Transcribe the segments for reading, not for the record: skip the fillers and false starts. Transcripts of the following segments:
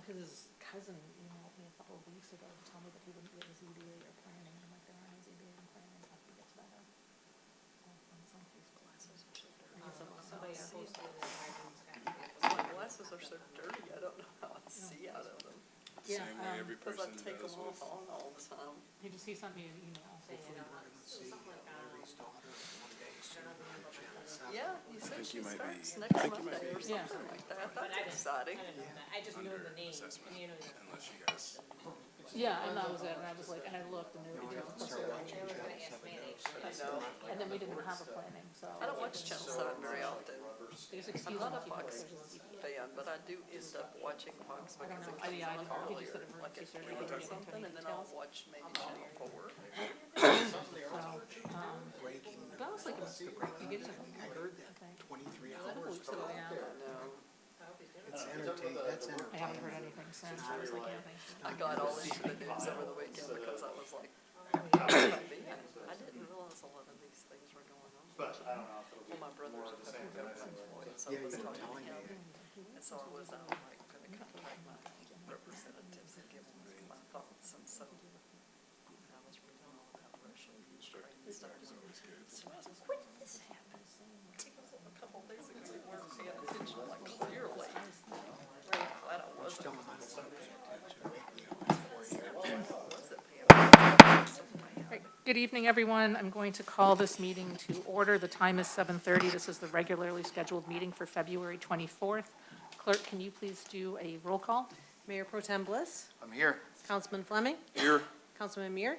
because his cousin emailed me a couple of weeks ago to tell me that he wouldn't be at a ZBA or planning. I'm like, there are no ZBA and planning. How can he get to that? On some Facebook. Somebody posted that My glasses are so dirty, I don't know how I see out of them. Yeah, Same way every Because I person take them does off with. on all the time. he sent me an email. saying, something like, Yeah, you said think she you might be- starts next think you might Monday or be- Yeah. something like that. but I That's didn't, exciting. I just knew the name, Assessment, and you know, unless you guys. Yeah, and that was it. And I was like, and I looked, and they were doing plus they were gonna ask mayonnaise. I know. and then we didn't have a planning, so. I don't watch Channel 7 very often. There's I'm excuse not a me if Fox there's a ZBA. fan, but I do end up watching Fox I don't because know. it comes Yeah, I on didn't know. He just earlier, said like emergency at surgery. 3 or He didn't something, get and into then I'll details. watch maybe Channel 4. That was like a beginning of the year, I think. 23 A couple hours. weeks ago, yeah. No. It's entertaining, that's I haven't entertaining. heard anything since. I was like, yeah, thanks. I got all into the news over the weekend because I was like, how could that be? I didn't realize a lot of these things were going on. Well, my brother's a federal government employee, so I Yeah, was you were talking to telling him. me. And so I was like gonna contact my representatives and give them my thoughts, and so I was reading all about Russia and Ukraine and stuff. So I was like, when did this happen? Because a couple of days ago we weren't paying attention, like clearly. Very glad I wasn't. Tell them I don't want to pay attention. Was it paying? So bad. Good evening, everyone. I'm going to call this meeting to order. The time is 7:30. This is the regularly scheduled meeting for February 24th. Clerk, can you please do a roll call? Mayor Pro Tem Bliss, I'm here. Councilman Fleming, Here. Councilman Muir,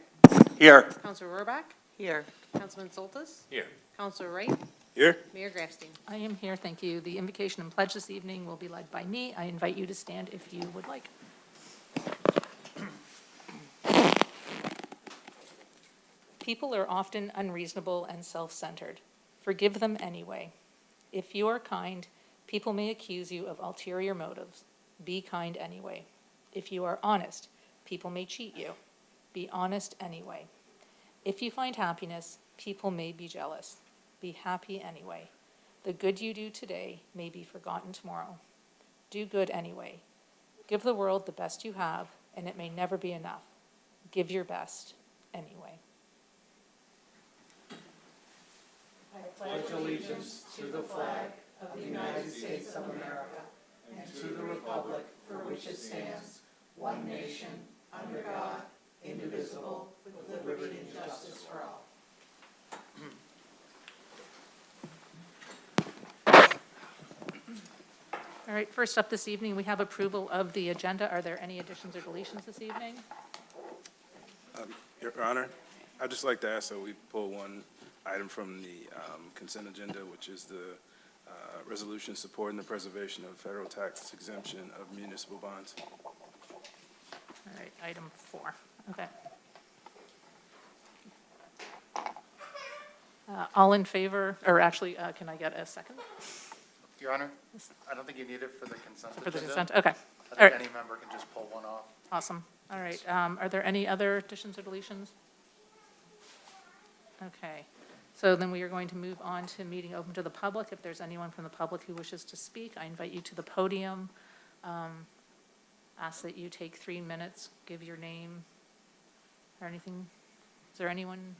Here. Councilor Rohrbach, Here. Councilman Soltis, Here. Councilor Wright, Here. Mayor Grafstein. I am here, thank you. The invocation and pledge this evening will be led by me. I invite you to stand if you would like. People are often unreasonable and self-centered. Forgive them anyway. If you are kind, people may accuse you of ulterior motives. Be kind anyway. If you are honest, people may cheat you. Be honest anyway. If you find happiness, people may be jealous. Be happy anyway. The good you do today may be forgotten tomorrow. Do good anyway. Give the world the best you have, and it may never be enough. Give your best anyway. pledge allegiance to the flag of the United States of America and to the republic for which it stands, one nation, under God, indivisible, with liberty and justice for all. All right, first up this evening, we have approval of the agenda. Are there any additions or deletions this evening? Your Honor, I'd just like to ask that we pull one item from the consent agenda, which is the resolution supporting the preservation of federal tax exemption of municipal bonds. All right, item 4, okay. All in favor, or actually, can I get a second Your Honor, I don't think you need it for the consent for the agenda. consent? Okay, I all think right. any member can just pull one off. Awesome. All right, are there any other additions or deletions? Okay, so then we are going to move on to meeting open to the public. If there's anyone from the public who wishes to speak, I invite you to the podium. Ask that you take 3 minutes, give your name or anything. Is there anyone?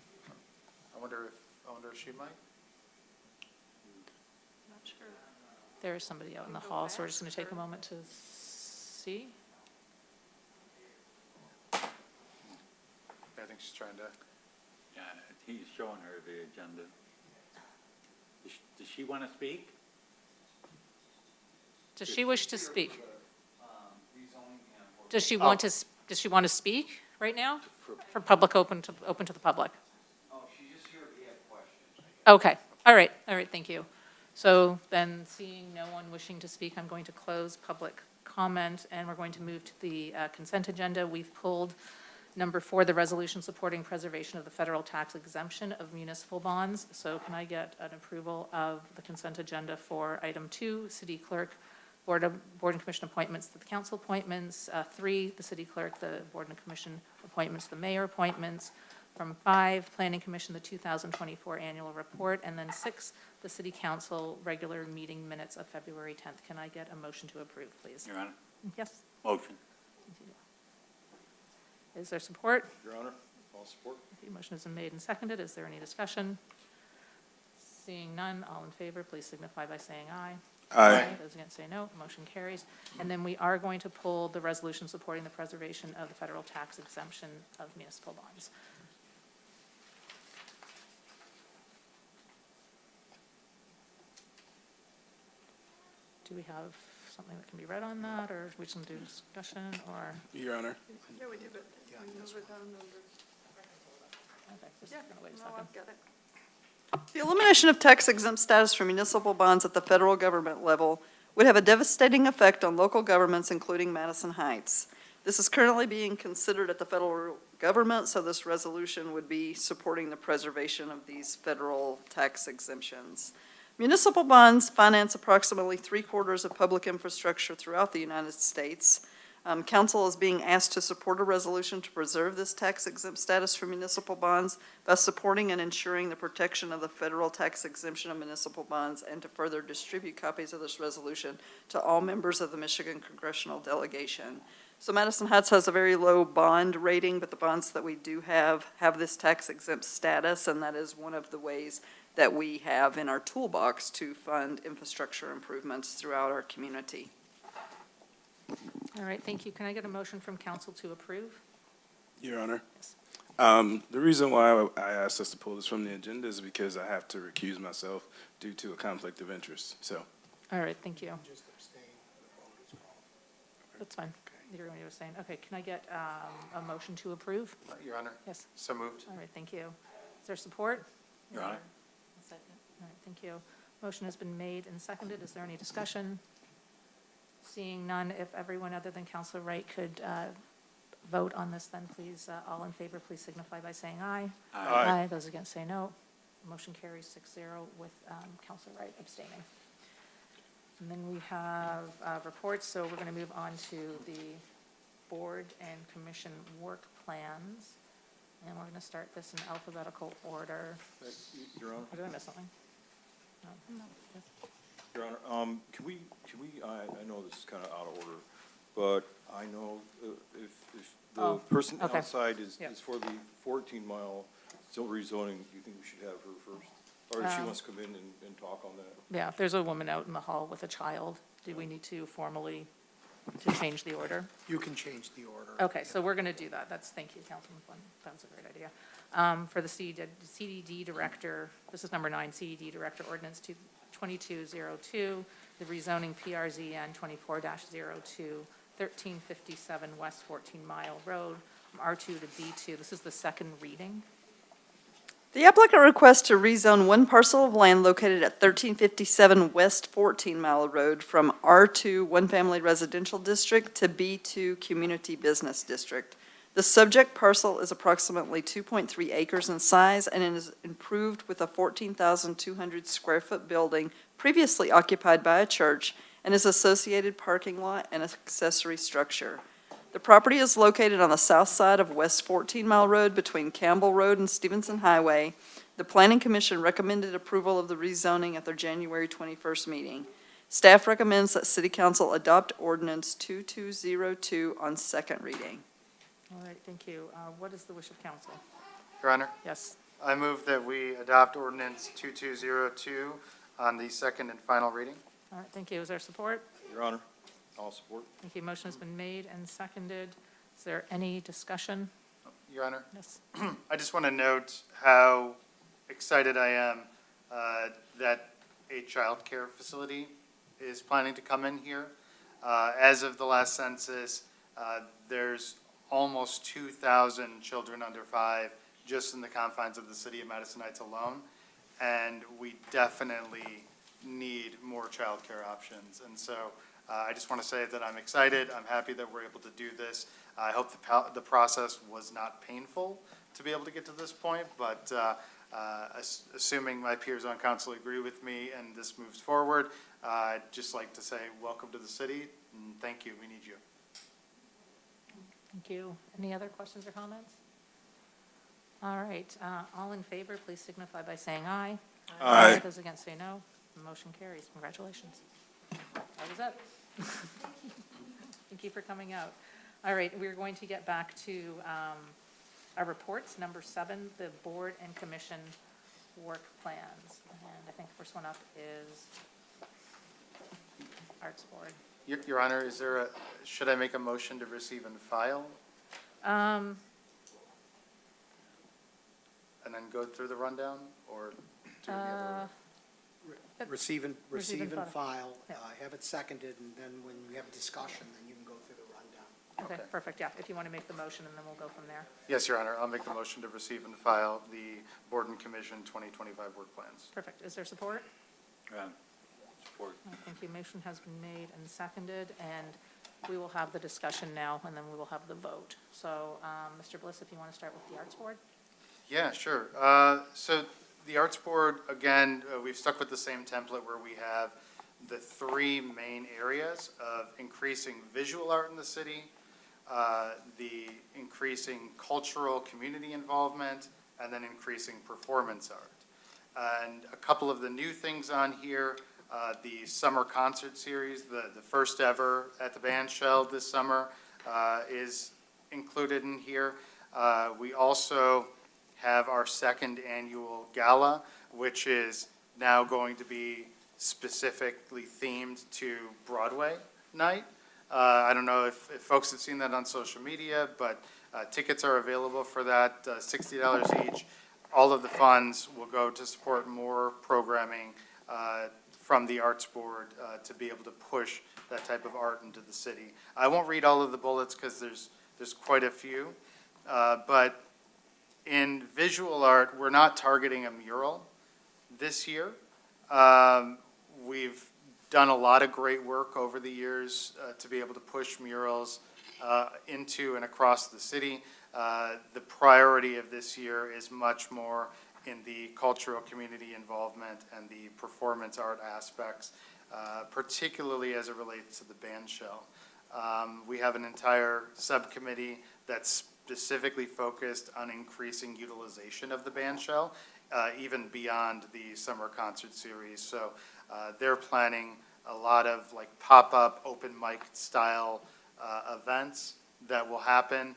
I wonder if she might? Not sure. There is somebody out in the hall, so we're just going to take a moment to see. I think she's trying to. Yeah, he's showing her the agenda. Does she want to speak? Does she wish to speak? Does she want to, does she want to speak right now? For public, open to the public? Oh, she's just here if you have questions. Okay, all right, thank you. So then, seeing no one wishing to speak, I'm going to close public comment, and we're going to move to the consent agenda. We've pulled number 4, the resolution supporting preservation of the federal tax exemption of municipal bonds. So can I get an approval of the consent agenda for item 2, city clerk, board and commission appointments, the council appointments, 3, the city clerk, the board and commission appointments, the mayor appointments, from 5, planning commission, the 2024 annual report, and then 6, the city council regular meeting minutes of February 10th. Can I get a motion to approve, please? Your Honor, Yes, Motion. Is there support? Your Honor, all support. The motion has been made and seconded. Is there any discussion? Seeing none, all in favor, please signify by saying aye. Aye. Those against say no. Motion carries. And then we are going to pull the resolution supporting the preservation of the federal tax exemption of municipal bonds. Do we have something that can be read on that, or we can do discussion, or? Your Honor. Yeah, we did it. We move it down under. Okay, just Yeah, gonna wait a no, second. I've got it. The elimination of tax exempt status for municipal bonds at the federal government level would have a devastating effect on local governments, including Madison Heights. This is currently being considered at the federal government, so this resolution would be supporting the preservation of these federal tax exemptions. Municipal bonds finance approximately 3/4 of public infrastructure throughout the United States. Council is being asked to support a resolution to preserve this tax exempt status for municipal bonds by supporting and ensuring the protection of the federal tax exemption of municipal bonds, and to further distribute copies of this resolution to all members of the Michigan congressional delegation. So Madison Heights has a very low bond rating, but the bonds that we do have this tax exempt status, and that is one of the ways that we have in our toolbox to fund infrastructure improvements throughout our community. All right, thank you. Can I get a motion from council to approve? Your Honor. Yes. The reason why I asked us to pull this from the agenda is because I have to recuse myself due to a conflict of interest, so. All right, thank you. Just abstain. The vote is called. That's fine. You're going to abstain. Okay, can I get a motion to approve? Your Honor, Yes. so moved. All right, thank you. Is there support? Your Honor. A second. All right, thank you. Motion has been made and seconded. Is there any discussion? Seeing none, if everyone other than Counselor Wright could vote on this, then please, all in favor, please signify by saying aye. Aye. Those against say no. Motion carries 6-0 with Counselor Wright abstaining. And then we have reports, so we're going to move on to the board and commission work plans. And we're going to start this in alphabetical order. Your Honor, Did I miss something? No. Your Honor, can we, I know this is kind of out of order, but I know if the Oh, person okay. outside is Yeah. for the 14-mile still rezoning, do you think we should have her first? Or if she wants to come in and talk on that? Yeah, there's a woman out in the hall with a child. Do we need to formally to change the order? You can change the order. Okay, so we're going to do that. Thank you, Councilman Flynn. That was a great idea. For the CDD Director, this is number 9, CDD Director Ordinance 2202, the rezoning PRZN 24-02, 1357 West 14 Mile Road, from R2 to B2. This is the second reading. The applicant requests to rezone one parcel of land located at 1357 West 14 Mile Road from R2 One Family Residential District to B2 Community Business District. The subject parcel is approximately 2.3 acres in size and is improved with a 14,200 square foot building previously occupied by a church and is associated parking lot and accessory structure. The property is located on the south side of West 14 Mile Road between Campbell Road and Stevenson Highway. The Planning Commission recommended approval of the rezoning at their January 21st meeting. Staff recommends that City Council adopt ordinance 2202 on second reading. All right, thank you. What is the wish of council? Your Honor, Yes. I move that we adopt ordinance 2202 on the second and final reading. All right, thank you. Is there support? Your Honor, all support. Thank you. Motion has been made and seconded. Is there any discussion? Your Honor, Yes. I just want to note how excited I am that a childcare facility is planning to come in here. As of the last census, there's almost 2,000 children under 5 just in the confines of the city of Madison Heights alone. And we definitely need more childcare options. And so I just want to say that I'm excited. I'm happy that we're able to do this. I hope the process was not painful to be able to get to this point, but assuming my peers on council agree with me and this moves forward, I'd just like to say welcome to the city and thank you. We need you. Thank you. Any other questions or comments? All right, all in favor, please signify by saying aye. Aye. Those against say no. The motion carries. Congratulations. That was it. Thank you for coming out. All right, we're going to get back to our reports. Number 7, the board and commission work plans. And I think the first one up is Arts Board. Your Honor, should I make a motion to receive and file Um, and then go through the rundown, or do any other? Receive and Receive and file, Yeah. have it seconded, and then when we have a discussion, then you can go through the rundown. Okay, Okay. perfect, yeah, if you want to make the motion, and then we'll go from there. Yes, Your Honor, I'll make the motion to receive and file the Board and Commission 2025 work plans. Perfect, is there support? Support. Thank you, motion has been made and seconded, and we will have the discussion now, and then we will have the vote. So, Mr. Bliss, if you want to start with the Arts Board? Yeah, sure. So the Arts Board, again, we've stuck with the same template where we have the 3 main areas of increasing visual art in the city, the increasing cultural community involvement, and then increasing performance art. And a couple of the new things on here, the summer concert series, the first ever at the Band Shell this summer, is included in here. We also have our 2nd annual gala, which is now going to be specifically themed to Broadway night. I don't know if folks have seen that on social media, but tickets are available for that, $60 each. All of the funds will go to support more programming from the Arts Board to be able to push that type of art into the city. I won't read all of the bullets because there's quite a few, but in visual art, we're not targeting a mural this year. We've done a lot of great work over the years to be able to push murals into and across the city. The priority of this year is much more in the cultural community involvement and the performance art aspects, particularly as it relates to the Band Shell. We have an entire subcommittee that's specifically focused on increasing utilization of the Band Shell, even beyond the summer concert series. So they're planning a lot of like pop-up, open mic style events that will happen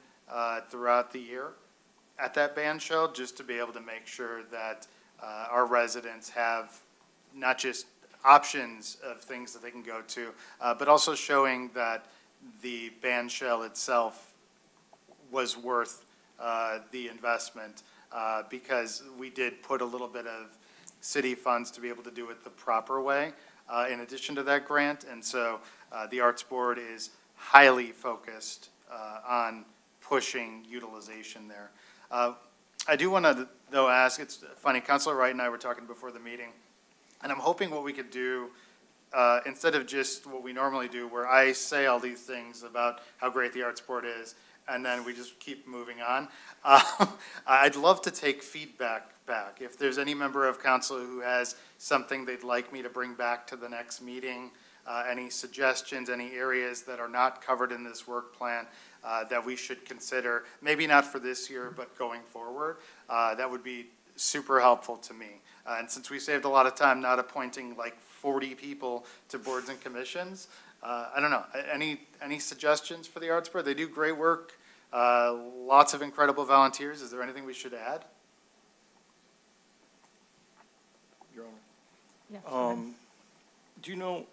throughout the year at that Band Shell, just to be able to make sure that our residents have not just options of things that they can go to, but also showing that the Band Shell itself was worth the investment, because we did put a little bit of city funds to be able to do it the proper way in addition to that grant. And so the Arts Board is highly focused on pushing utilization there. I do want to, though, ask, it's funny, Councilor Wright and I were talking before the meeting, and I'm hoping what we could do, instead of just what we normally do, where I say all these things about how great the Arts Board is, and then we just keep moving on. I'd love to take feedback back. If there's any member of council who has something they'd like me to bring back to the next meeting, any suggestions, any areas that are not covered in this work plan that we should consider, maybe not for this year, but going forward, that would be super helpful to me. And since we saved a lot of time not appointing like 40 people to boards and commissions, I don't know, any suggestions for the Arts Board? They do great work, lots of incredible volunteers. Is there anything we should add? Your Yeah. Honor. Do you know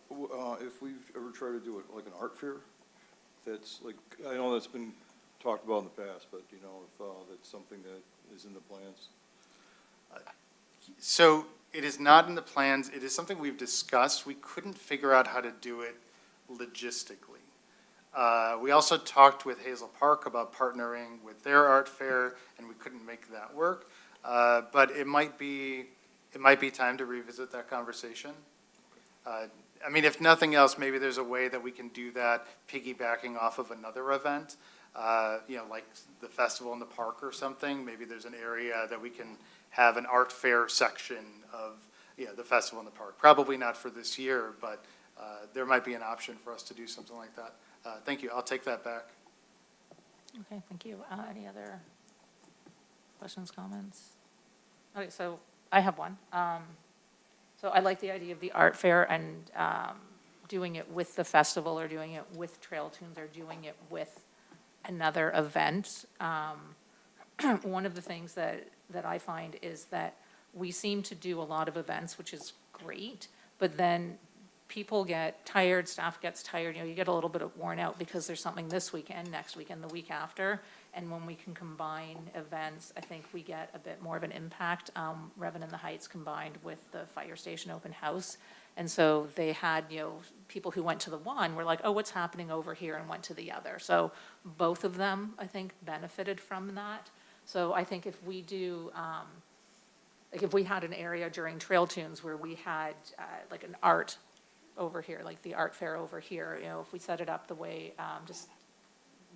if we've ever tried to do it like an art fair? That's like, I know that's been talked about in the past, but do you know if that's something that is in the plans? So it is not in the plans. It is something we've discussed. We couldn't figure out how to do it logistically. We also talked with Hazel Park about partnering with their art fair, and we couldn't make that work. But it might be time to revisit that conversation. I mean, if nothing else, maybe there's a way that we can do that piggybacking off of another event, like the festival in the park or something. Maybe there's an area that we can have an art fair section of, the festival in the park. Probably not for this year, but there might be an option for us to do something like that. Thank you. I'll take that back. Okay, thank you. Any other questions, comments? Okay, so I have one. So I like the idea of the art fair and doing it with the festival or doing it with Trail Tunes or doing it with another event. One of the things that I find is that we seem to do a lot of events, which is great, but then people get tired, staff gets tired, you get a little bit worn out because there's something this weekend, next weekend, the week after. And when we can combine events, I think we get a bit more of an impact. Revan in the Heights combined with the fire station open house. And so they had, people who went to the one were like, oh, what's happening over here, and went to the other. So both of them, I think, benefited from that. So I think if we do, like if we had an area during Trail Tunes where we had like an art over here, like the art fair over here, if we set it up the way, just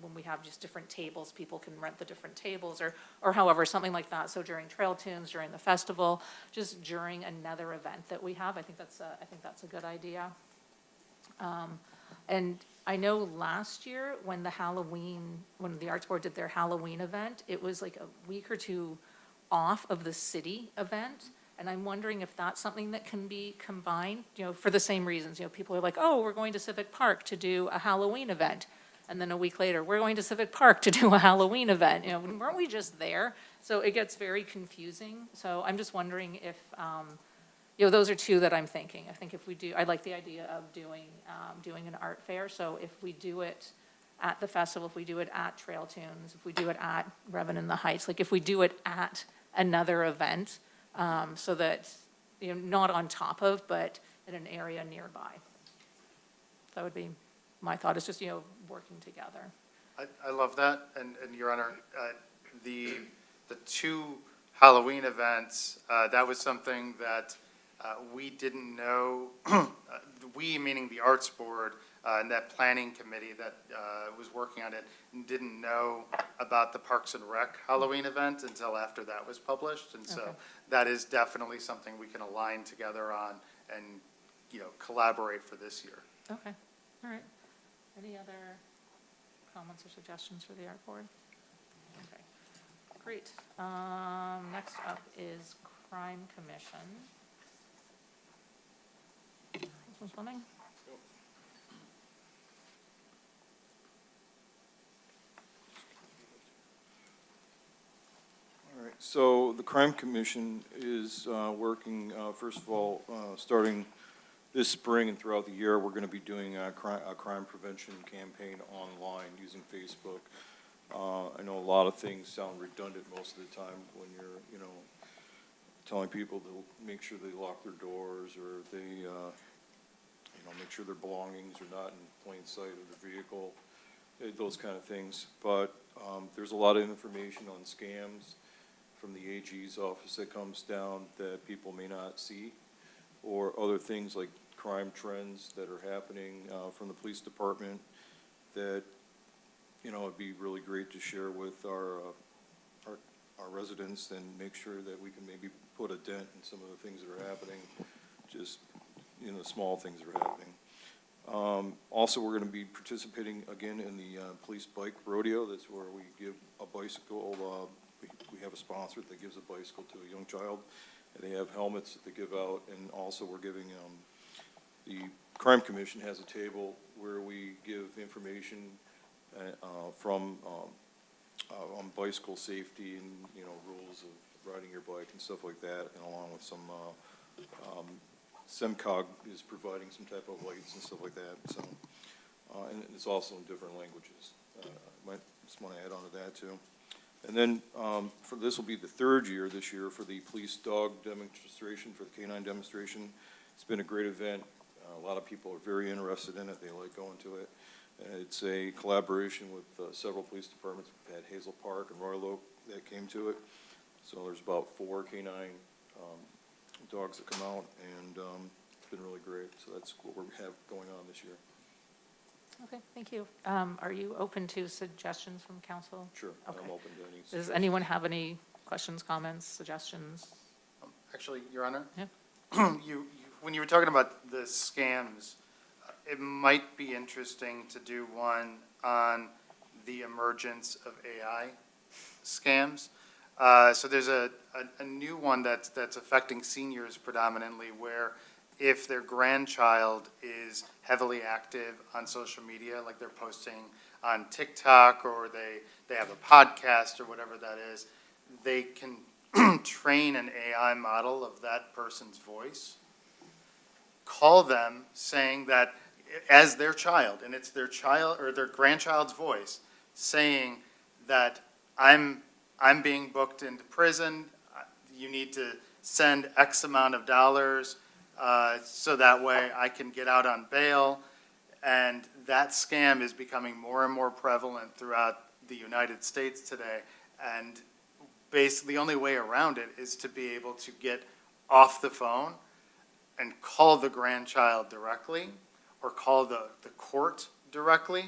when we have just different tables, people can rent the different tables or however, something like that. So during Trail Tunes, during the festival, just during another event that we have, I think that's a good idea. And I know last year when when the Arts Board did their Halloween event, it was like a week or two off of the city event. And I'm wondering if that's something that can be combined, for the same reasons. People are like, oh, we're going to Civic Park to do a Halloween event. And then a week later, we're going to Civic Park to do a Halloween event. Weren't we just there? So it gets very confusing. So I'm just wondering if, those are two that I'm thinking. I think if we do, I like the idea of doing an art fair. So if we do it at the festival, if we do it at Trail Tunes, if we do it at Revan in the Heights, like if we do it at another event, so that, not on top of, but in an area nearby. That would be my thought, is just, working together. I love that, and Your Honor, the two Halloween events, that was something that we didn't know, we meaning the Arts Board, and that planning committee that was working on it, didn't know about the Parks and Rec Halloween event until after that was published, and so Okay. that is definitely something we can align together on and, collaborate for this year. Okay, all right. Any other comments or suggestions for the Art Board? Okay, great. Next up is Crime Commission. Councilman Fleming? All right, so the Crime Commission is working, first of all, starting this spring and throughout the year, we're going to be doing a crime prevention campaign online using Facebook. I know a lot of things sound redundant most of the time when you're, telling people to make sure they lock their doors or they, make sure their belongings are not in plain sight of the vehicle, those kind of things. But there's a lot of information on scams from the AG's office that comes down that people may not see, or other things like crime trends that are happening from the police department that, it'd be really great to share with our residents and make sure that we can maybe put a dent in some of the things that are happening, just, small things that are happening. Also, we're going to be participating again in the police bike rodeo. That's where we give a bicycle. We have a sponsor that gives a bicycle to a young child. And they have helmets that they give out, and also we're giving, the Crime Commission has a table where we give information from on bicycle safety and, rules of riding your bike and stuff like that, and along with some, SEMCOG is providing some type of lights and stuff like that, so, and it's also in different languages. Might just want to add on to that too. And then this will be the third year this year for the police dog demonstration, for the canine demonstration. It's been a great event. A lot of people are very interested in it. They like going to it. It's a collaboration with several police departments. We've had Hazel Park and Royal Oak that came to it. So there's about 4 canine dogs that come out, and it's been really great. So that's what we have going on this year. Okay, thank you. Are you open to suggestions from council? Sure, Okay. I'm open to any Does suggestions. anyone have any questions, comments, suggestions? Actually, Your Honor? Yeah. When you were talking about the scams, it might be interesting to do one on the emergence of AI scams. So there's a new one that's affecting seniors predominantly, where if their grandchild is heavily active on social media, like they're posting on TikTok or they have a podcast or whatever that is, they can train an AI model of that person's voice, call them saying that as their child, and it's their child or their grandchild's voice, saying that I'm being booked into prison, you need to send X amount of dollars, so that way I can get out on bail. And that scam is becoming more and more prevalent throughout the United States today. And basically, the only way around it is to be able to get off the phone and call the grandchild directly or call the court directly,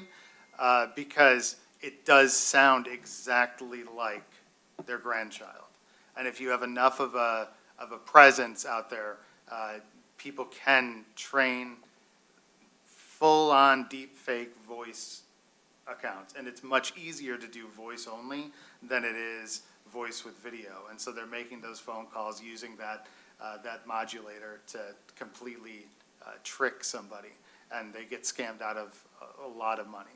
because it does sound exactly like their grandchild. And if you have enough of a presence out there, people can train full-on deep fake voice accounts. And it's much easier to do voice only than it is voice with video. And so they're making those phone calls using that modulator to completely trick somebody. And they get scammed out of a lot of money.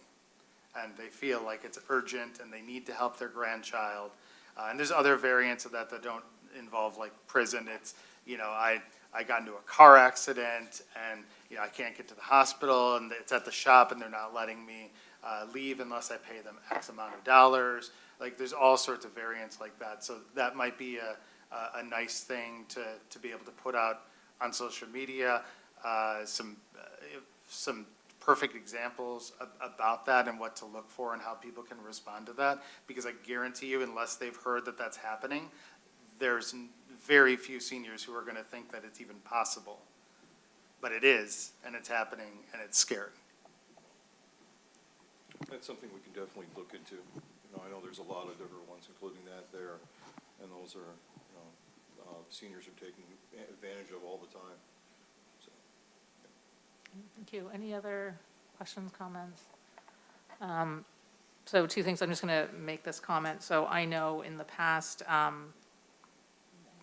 And they feel like it's urgent and they need to help their grandchild. And there's other variants of that don't involve like prison. It's, I got into a car accident and, I can't get to the hospital and it's at the shop and they're not letting me leave unless I pay them X amount of dollars. Like there's all sorts of variants like that. So that might be a nice thing to be able to put out on social media. Some perfect examples about that and what to look for and how people can respond to that. Because I guarantee you, unless they've heard that that's happening, there's very few seniors who are going to think that it's even possible. But it is, and it's happening, and it's scary. That's something we can definitely look into. I know there's a lot of different ones, including that there, and those are, seniors are taking advantage of all the time. So, Thank you. Any other questions, comments? So two things, I'm just going to make this comment. So I know in the past,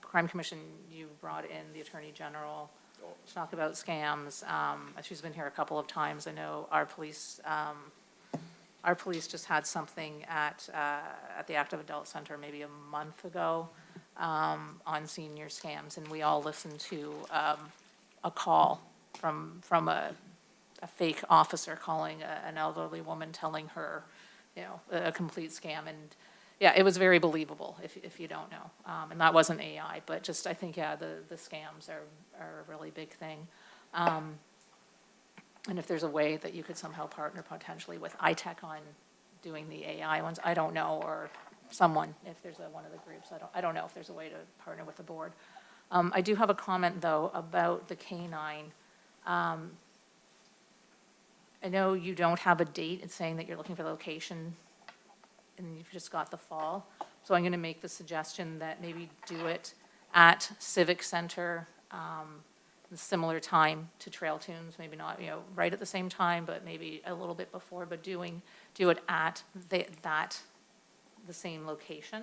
Crime Commission, you brought in the Attorney General to talk about scams. She's been here a couple of times. I know our police just had something at the Active Adult Center maybe a month ago on senior scams, and we all listened to a call from a fake officer calling an elderly woman, telling her, a complete scam. And yeah, it was very believable if you don't know. And that wasn't AI, but just I think, yeah, the scams are a really big thing. And if there's a way that you could somehow partner potentially with iTech on doing the AI ones, I don't know, or someone, if there's one of the groups, I don't know if there's a way to partner with the board. I do have a comment, though, about the K-9. I know you don't have a date. It's saying that you're looking for the location, and you've just got the fall. So I'm going to make the suggestion that maybe do it at Civic Center, similar time to Trail Tunes, maybe not, right at the same time, but maybe a little bit before, but do it at the same location.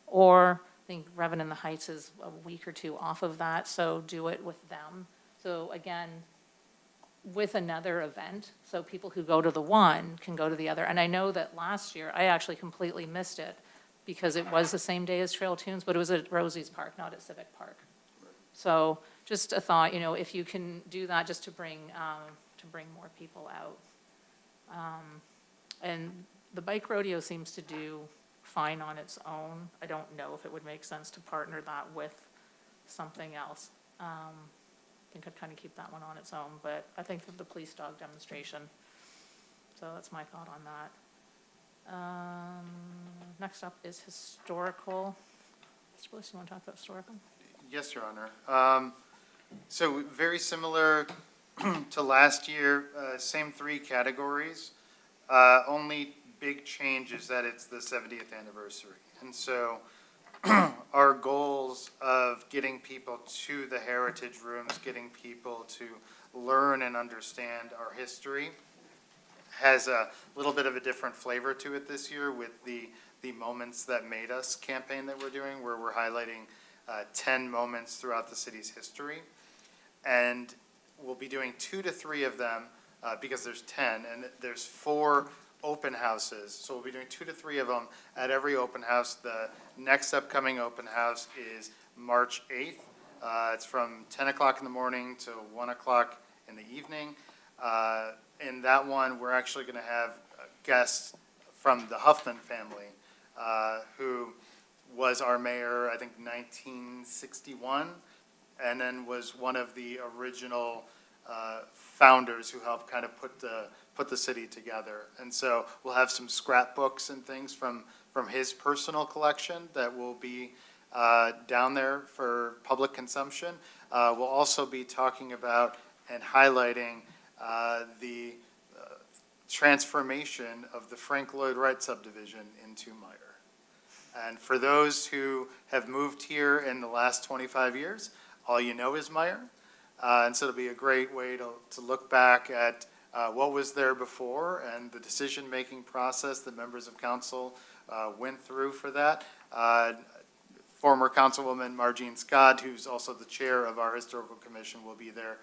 Or I think Revenant in the Heights is a week or two off of that, so do it with them. So again, with another event, so people who go to the one can go to the other. And I know that last year, I actually completely missed it because it was the same day as Trail Tunes, but it was at Rosie's Park, not at Civic Park. So just a thought, if you can do that just to bring more people out. And the bike rodeo seems to do fine on its own. I don't know if it would make sense to partner that with something else. I think I'd kind of keep that one on its own, but I think of the police dog demonstration. So that's my thought on that. Next up is historical. Mr. Bliss, you want to talk about historical? Yes, Your Honor. So very similar to last year, same three categories. Only big change is that it's the 70th anniversary. And so our goals of getting people to the heritage rooms, getting people to learn and understand our history has a little bit of a different flavor to it this year with the Moments That Made Us campaign that we're doing, where we're highlighting 10 moments throughout the city's history. And we'll be doing 2 to 3 of them, because there's 10, and there's 4 open houses. So we'll be doing 2 to 3 of them at every open house. The next upcoming open house is March 8th. It's from 10 o'clock in the morning to 1 o'clock in the evening. In that one, we're actually going to have guests from the Huffman family, who was our mayor, I think, 1961, and then was one of the original founders who helped kind of put the city together. And so we'll have some scrapbooks and things from his personal collection that will be down there for public consumption. We'll also be talking about and highlighting the transformation of the Frank Lloyd Wright subdivision into Meyer. And for those who have moved here in the last 25 years, all you know is Meyer. And so it'll be a great way to look back at what was there before and the decision-making process that members of council went through for that. Former Councilwoman Margene Scott, who's also the chair of our Historical Commission, will be there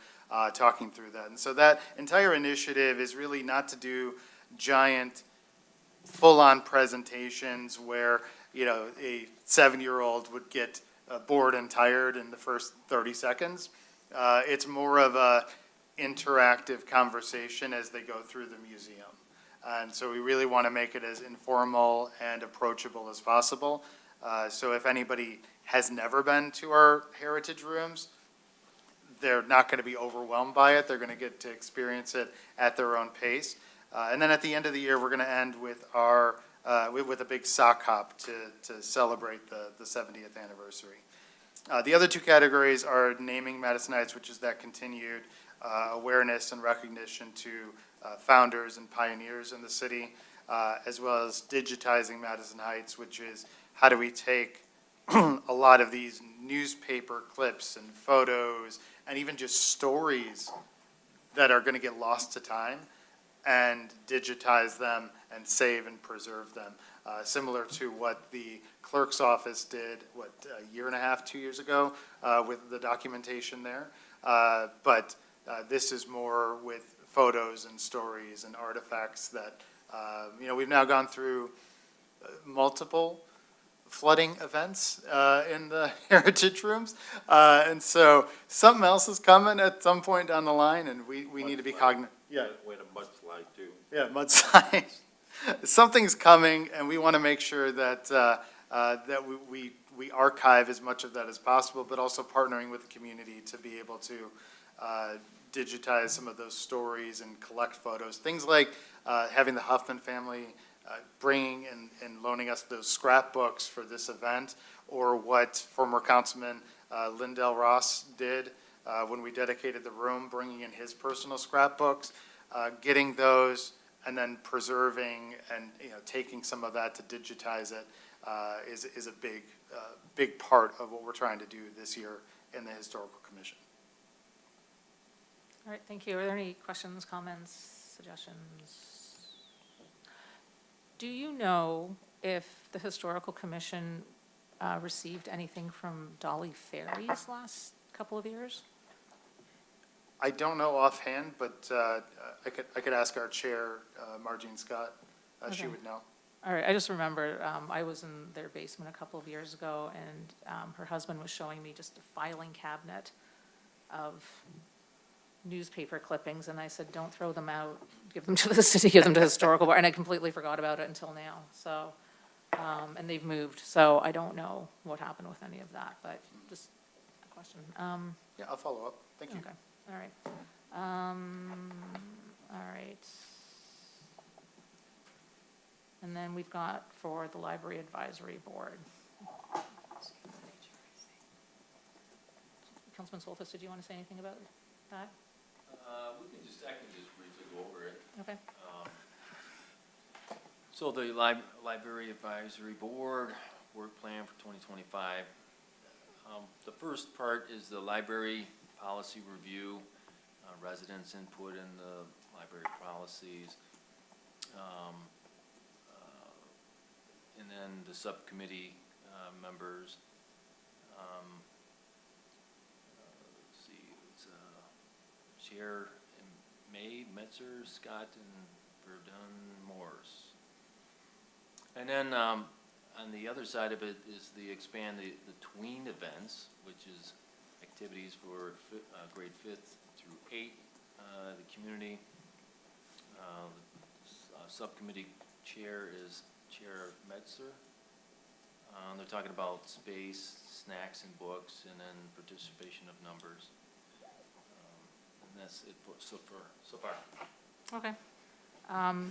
talking through that. And so that entire initiative is really not to do giant, full-on presentations where, you know, a 7-year-old would get bored and tired in the first 30 seconds. It's more of a interactive conversation as they go through the museum. And so we really want to make it as informal and approachable as possible. So if anybody has never been to our heritage rooms, they're not going to be overwhelmed by it. They're going to get to experience it at their own pace. And then at the end of the year, we're going to end with our with a big sock hop to celebrate the 70th anniversary. The other 2 categories are naming Madisonites, which is that continued awareness and recognition to founders and pioneers in the city, as well as digitizing Madison Heights, which is how do we take a lot of these newspaper clips and photos and even just stories that are going to get lost to time and digitize them and save and preserve them, similar to what the clerk's office did, a year and a half, 2 years ago, with the documentation there. But this is more with photos and stories and artifacts that, we've now gone through multiple flooding events in the heritage rooms. And so something else is coming at some point down the line, and we need to be cognizant. Yeah. Way to mudslide too. Yeah, mudslide. Something's coming, and we want to make sure that that we archive as much of that as possible, but also partnering with the community to be able to digitize some of those stories and collect photos. Things like having the Huffman family bringing and loaning us those scrapbooks for this event, or what former Councilman Lindell Ross did when we dedicated the room, bringing in his personal scrapbooks, getting those and then preserving and taking some of that to digitize it is a big part of what we're trying to do this year in the Historical Commission. All right, thank you. Are there any questions, comments, suggestions? Do you know if the Historical Commission received anything from Dolly Ferries last couple of years? I don't know offhand, but I could ask our chair, Margene Scott. She Okay. would know. All right, I just remember I was in their basement a couple of years ago, and her husband was showing me just a filing cabinet of newspaper clippings, and I said, don't throw them out, give them to the city, give them to Historical Board, and I completely forgot about it until now, so, and they've moved, so I don't know what happened with any of that, but just a question. Yeah, I'll follow up. Thank you. Okay, all right. All right. And then we've got for the Library Advisory Board. Councilman Soltis, did you want to say anything about that? I can just briefly go over it. Okay. So the Library Advisory Board, work plan for 2025. The first part is the library policy review, residents' input in the library policies. And then the subcommittee members. Let's see, it's Chair May, Metzer, Scott, and Verdun Morse. And then, on the other side of it is the expand the tween events, which is activities for grade 5th through 8, the community. Subcommittee chair is Chair Metzer. They're talking about space, snacks and books, and then participation of numbers. And that's it so far. Okay.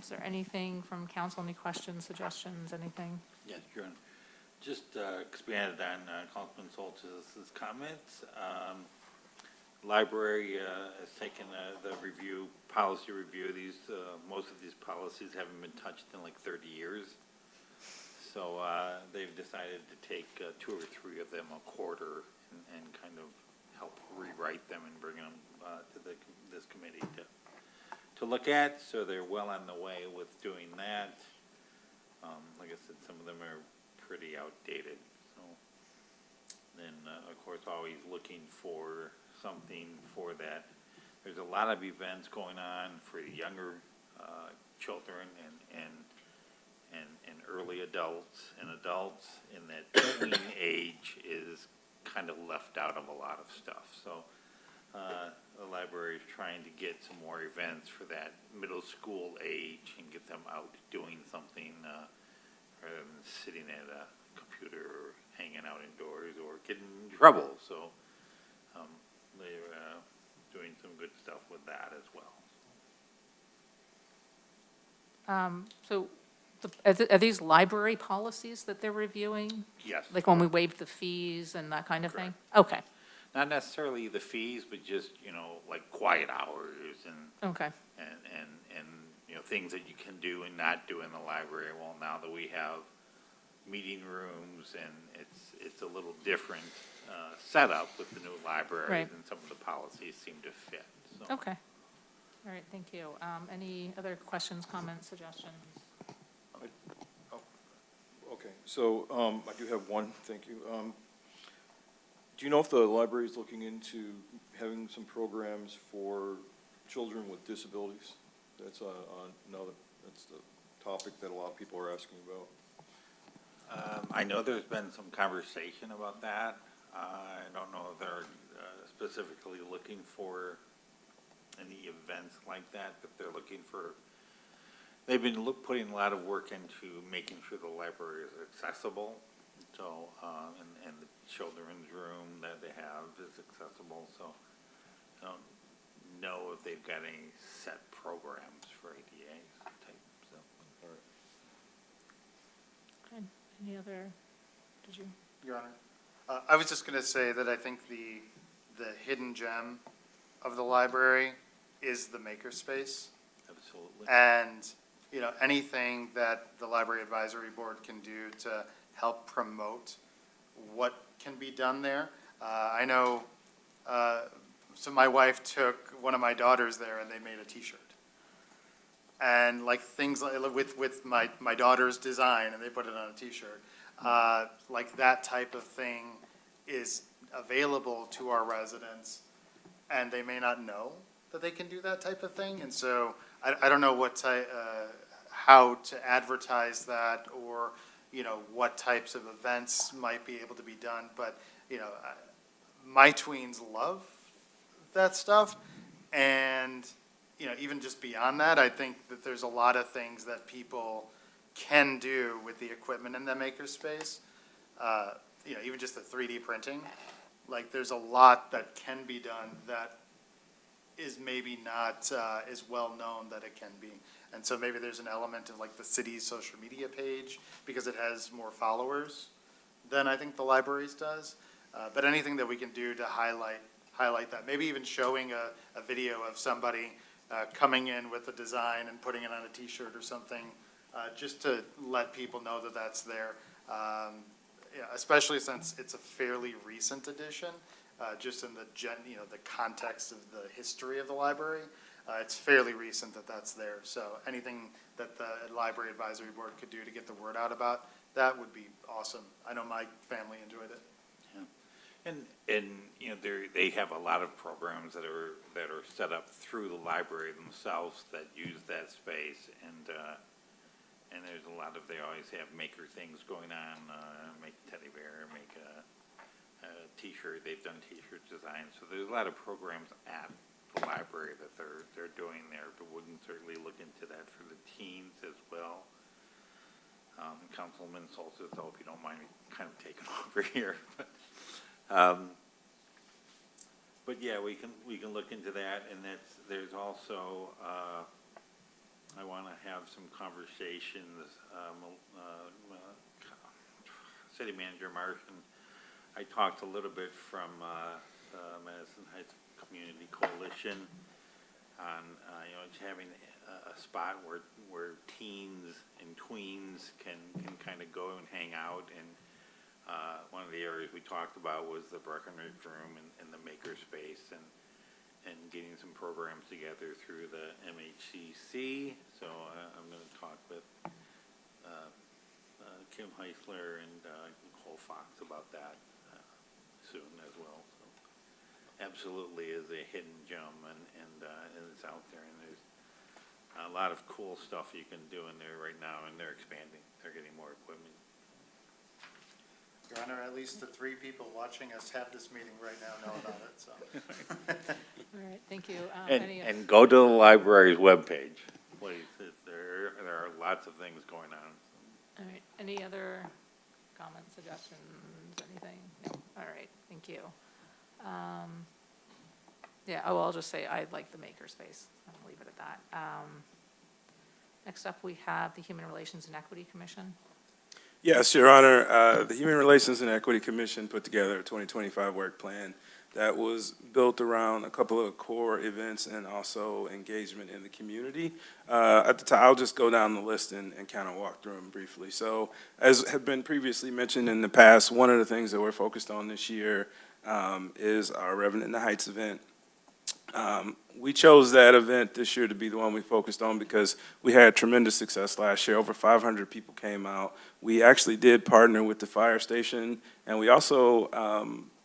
Is there anything from council, any questions, suggestions, anything? Yes, John. Just expanded on Councilman Soltis' comments. Library has taken the policy review. Most of these policies haven't been touched in like 30 years. So they've decided to take 2 or 3 of them a quarter and kind of help rewrite them and bring them to this committee to look at. So they're well on the way with doing that. Like I said, some of them are pretty outdated. So then, of course, always looking for something for that. There's a lot of events going on for the younger children and early adults and adults, in that tween age is kind of left out of a lot of stuff. So the library is trying to get some more events for that middle school age and get them out doing something rather than sitting at a computer or hanging out indoors or getting in trouble. So they're doing some good stuff with that as well. Are these library policies that they're reviewing? Yes. Like when we waived the fees and that kind of thing? Okay, Not necessarily the fees, but just, like quiet hours and, okay, and things that you can do and not do in the library. Well, now that we have meeting rooms and it's a little different setup with the new library, Right. and some of the policies seem to fit, so. okay. All right, thank you. Any other questions, comments, suggestions? Okay, so I do have one, thank you. Do you know if the library is looking into having some programs for children with disabilities? That's that's the topic that a lot of people are asking about. I know there's been some conversation about that. I don't know if they're specifically looking for any events like that, but they're looking for, they've been putting a lot of work into making sure the library is accessible. So, and the children's room that they have is accessible. So I don't know if they've got any set programs for ADA type, so. All right. Okay, any other, did you? Your Honor. I was just going to say that I think the hidden gem of the library is the makerspace. Absolutely. And, anything that the Library Advisory Board can do to help promote what can be done there. I know, so my wife took one of my daughters there and they made a T-shirt. And like things like with my daughter's design, and they put it on a T-shirt. Like that type of thing is available to our residents, and they may not know that they can do that type of thing. And so I don't know how to advertise that, or what types of events might be able to be done. But my tweens love that stuff, and even just beyond that, I think that there's a lot of things that people can do with the equipment in the makerspace. Even just the 3D printing, like there's a lot that can be done that is maybe not as well known that it can be. And so maybe there's an element of like the city's social media page, because it has more followers than I think the libraries does. But anything that we can do to highlight that, maybe even showing a video of somebody coming in with a design and putting it on a T-shirt or something, just to let people know that that's there. Especially since it's a fairly recent addition, just in the context of the history of the library. It's fairly recent that that's there. So anything that the Library Advisory Board could do to get the word out about that would be awesome. I know my family enjoyed it. Yeah. And they have a lot of programs that are set up through the library themselves that use that space, and there's a lot of, they always have maker things going on, make teddy bear, make a T-shirt, they've done T-shirt designs, so there's a lot of programs at the library that they're doing there, but we can certainly look into that for the teens as well. Councilman Soltis, if you don't mind me kind of taking over here, but yeah, we can look into that, and there's also, I want to have some conversations, City Manager Martian, I talked a little bit from, Madison Heights Community Coalition on, just having a spot where teens and tweens can kind of go and hang out, and one of the areas we talked about was the Breckenridge Room and the maker space, and getting some programs together through the MHCC. So I'm going to talk with Kim Heisler and Nicole Fox about that soon as well. So absolutely is a hidden gem, and it's out there, and there's a lot of cool stuff you can do in there right now, and they're expanding. They're getting more equipment. Your Honor, at least the 3 people watching us have this meeting right now know about it, so. All right, thank you. And go to the library's webpage, please. There are lots of things going on. All right, any other comments, suggestions, anything? No, all right, thank you. Yeah, I'll just say I like the makerspace. I'll leave it at that. Next up, we have the Human Relations and Equity Commission. Yes, Your Honor, the Human Relations and Equity Commission put together a 2025 work plan that was built around a couple of core events and also engagement in the community. At the time, I'll just go down the list and kind of walk through them briefly. So as had been previously mentioned in the past, one of the things that we're focused on this year is our Revenant in the Heights event. We chose that event this year to be the one we focused on because we had tremendous success last year. Over 500 people came out. We actually did partner with the fire station, and we also,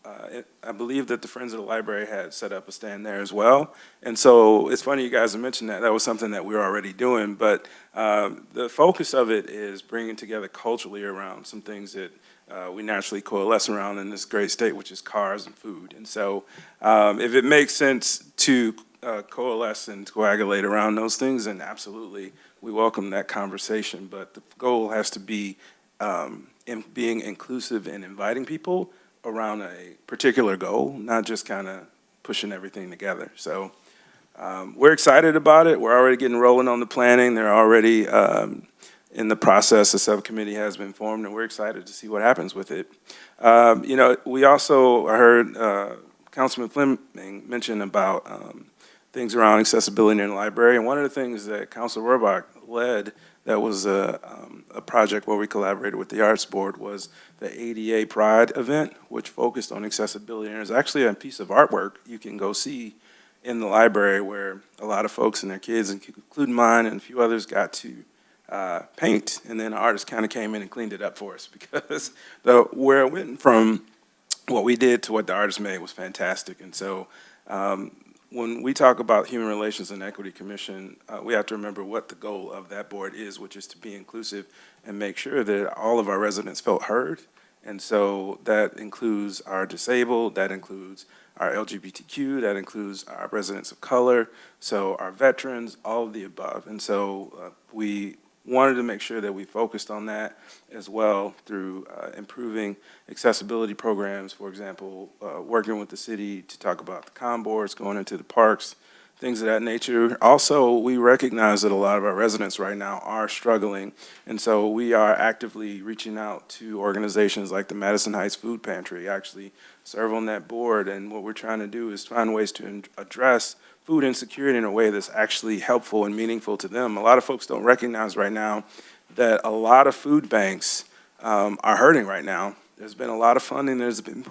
I believe that the Friends of the Library had set up a stand there as well. And so it's funny you guys have mentioned that. That was something that we were already doing, but the focus of it is bringing together culturally around some things that we naturally coalesce around in this great state, which is cars and food. And so if it makes sense to coalesce and coagulate around those things, then absolutely, we welcome that conversation. But the goal has to be in being inclusive and inviting people around a particular goal, not just kind of pushing everything together. So we're excited about it. We're already getting rolling on the planning. They're already in the process. The subcommittee has been formed, and we're excited to see what happens with it. We also heard Councilman Fleming mention about things around accessibility in the library, and one of the things that Councilor Rohrbach led that was a project where we collaborated with the Arts Board was the ADA Pride event, which focused on accessibility. And there's actually a piece of artwork you can go see in the library where a lot of folks and their kids, including mine and a few others, got to paint, and then the artist kind of came in and cleaned it up for us because where it went from what we did to what the artist made was fantastic. And so when we talk about Human Relations and Equity Commission, we have to remember what the goal of that board is, which is to be inclusive and make sure that all of our residents felt heard. And so that includes our disabled, that includes our LGBTQ, that includes our residents of color, so our veterans, all of the above. And so we wanted to make sure that we focused on that as well through improving accessibility programs, for example, working with the city to talk about the comm boards, going into the parks, things of that nature. Also, we recognize that a lot of our residents right now are struggling, and so we are actively reaching out to organizations like the Madison Heights Food Pantry, actually serve on that board, and what we're trying to do is find ways to address food insecurity in a way that's actually helpful and meaningful to them. A lot of folks don't recognize right now that a lot of food banks are hurting right now. There's been a lot of funding that's been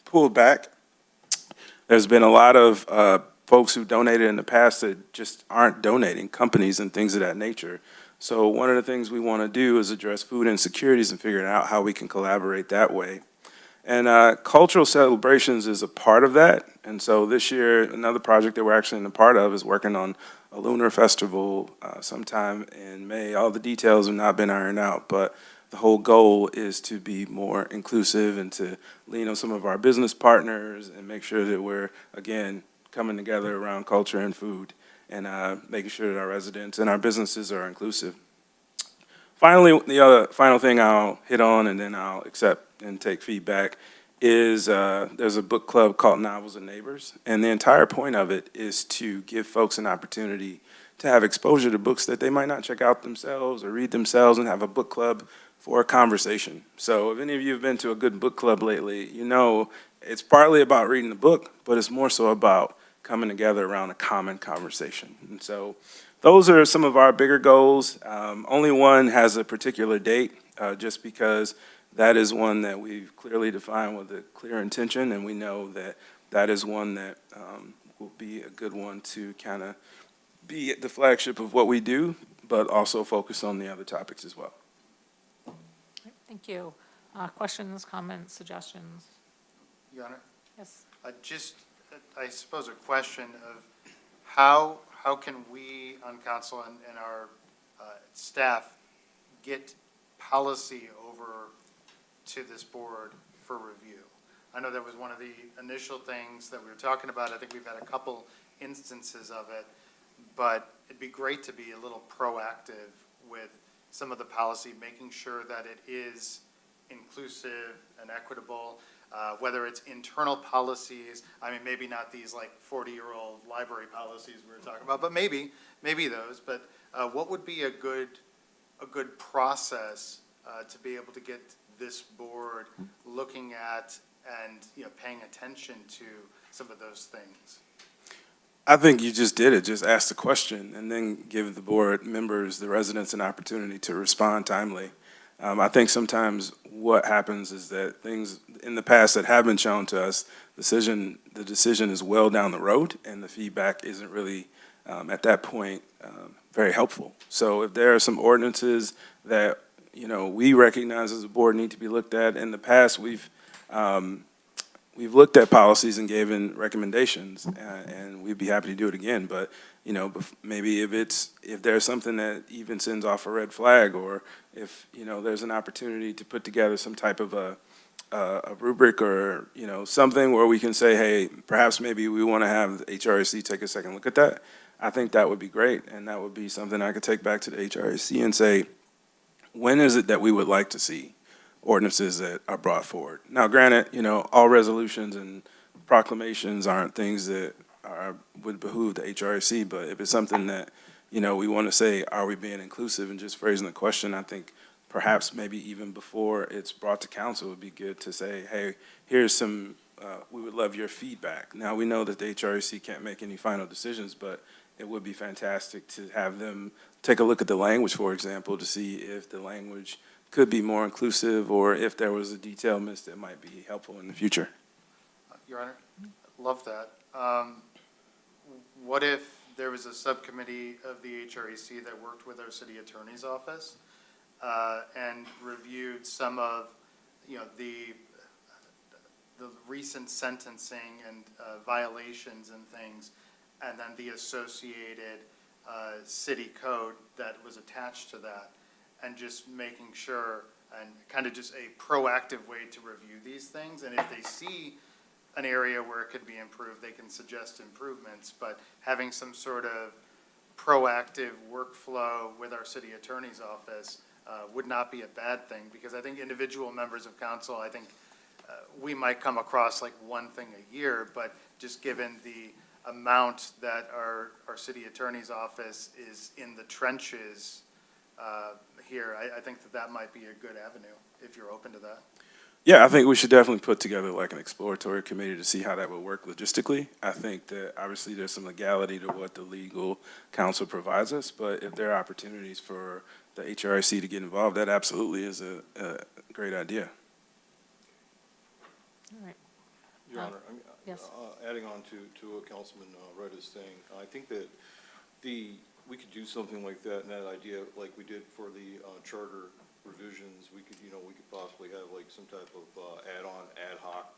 pulled back. There's been a lot of folks who donated in the past that just aren't donating, companies and things of that nature. So one of the things we want to do is address food insecurities and figure out how we can collaborate that way. And cultural celebrations is a part of that. And so this year, another project that we're actually in a part of is working on a lunar festival sometime in May. All the details have not been ironed out, but the whole goal is to be more inclusive and to lean on some of our business partners and make sure that we're, again, coming together around culture and food and making sure that our residents and our businesses are inclusive. Finally, the other final thing I'll hit on, and then I'll accept and take feedback, is there's a book club called Novels and Neighbors, and the entire point of it is to give folks an opportunity to have exposure to books that they might not check out themselves or read themselves, and have a book club for a conversation. So if any of you have been to a good book club lately, you know it's partly about reading the book, but it's more so about coming together around a common conversation. And so those are some of our bigger goals. Only one has a particular date, just because that is one that we've clearly defined with a clear intention, and we know that that is one that will be a good one to kind of be at the flagship of what we do, but also focus on the other topics as well. Thank you. Questions, comments, suggestions? Your Honor? Yes. Just, I suppose, a question of how can we on council and our staff get policy over to this board for review? I know that was one of the initial things that we were talking about. I think we've had a couple instances of it, but it'd be great to be a little proactive with some of the policy, making sure that it is inclusive and equitable, whether it's internal policies. I mean, maybe not these like 40-year-old library policies we were talking about, but maybe those. But what would be a good process to be able to get this board looking at and paying attention to some of those things? I think you just did it. Just ask the question and then give the board members, the residents, an opportunity to respond timely. I think sometimes what happens is that things in the past that have been shown to us, the decision is well down the road, and the feedback isn't really, at that point, very helpful. So if there are some ordinances that, we recognize as a board need to be looked at, in the past, we've looked at policies and given recommendations, and we'd be happy to do it again. But maybe if there's something that even sends off a red flag, or if there's an opportunity to put together some type of a rubric, or something where we can say, hey, perhaps maybe we want to have the HRSC take a second look at that. I think that would be great, and that would be something I could take back to the HRSC and say, when is it that we would like to see ordinances that are brought forward? Now, granted, all resolutions and proclamations aren't things that would behoove the HRSC, but if it's something that, we want to say, are we being inclusive, and just phrasing the question, I think perhaps maybe even before it's brought to council, it would be good to say, hey, here's some, we would love your feedback. Now, we know that the HRSC can't make any final decisions, but it would be fantastic to have them take a look at the language, for example, to see if the language could be more inclusive, or if there was a detail missed that might be helpful in the future. Your Honor, love that. What if there was a subcommittee of the HREC that worked with our city attorney's office and reviewed some of, the recent sentencing and violations and things, and then the associated city code that was attached to that, and just making sure, and kind of just a proactive way to review these things. And if they see an area where it could be improved, they can suggest improvements, but having some sort of proactive workflow with our city attorney's office would not be a bad thing, because I think individual members of council, I think we might come across like one thing a year, but just given the amount that our city attorney's office is in the trenches here, I think that might be a good avenue, if you're open to that. Yeah, I think we should definitely put together like an exploratory committee to see how that would work logistically. I think that obviously there's some legality to what the legal counsel provides us, but if there are opportunities for the HRC to get involved, that absolutely is a great idea. All right. Your Honor, yes. Adding on to what Councilman Wright is saying, I think that we could do something like that, and that idea, like we did for the charter revisions, we could, we could possibly have like some type of, add-on ad hoc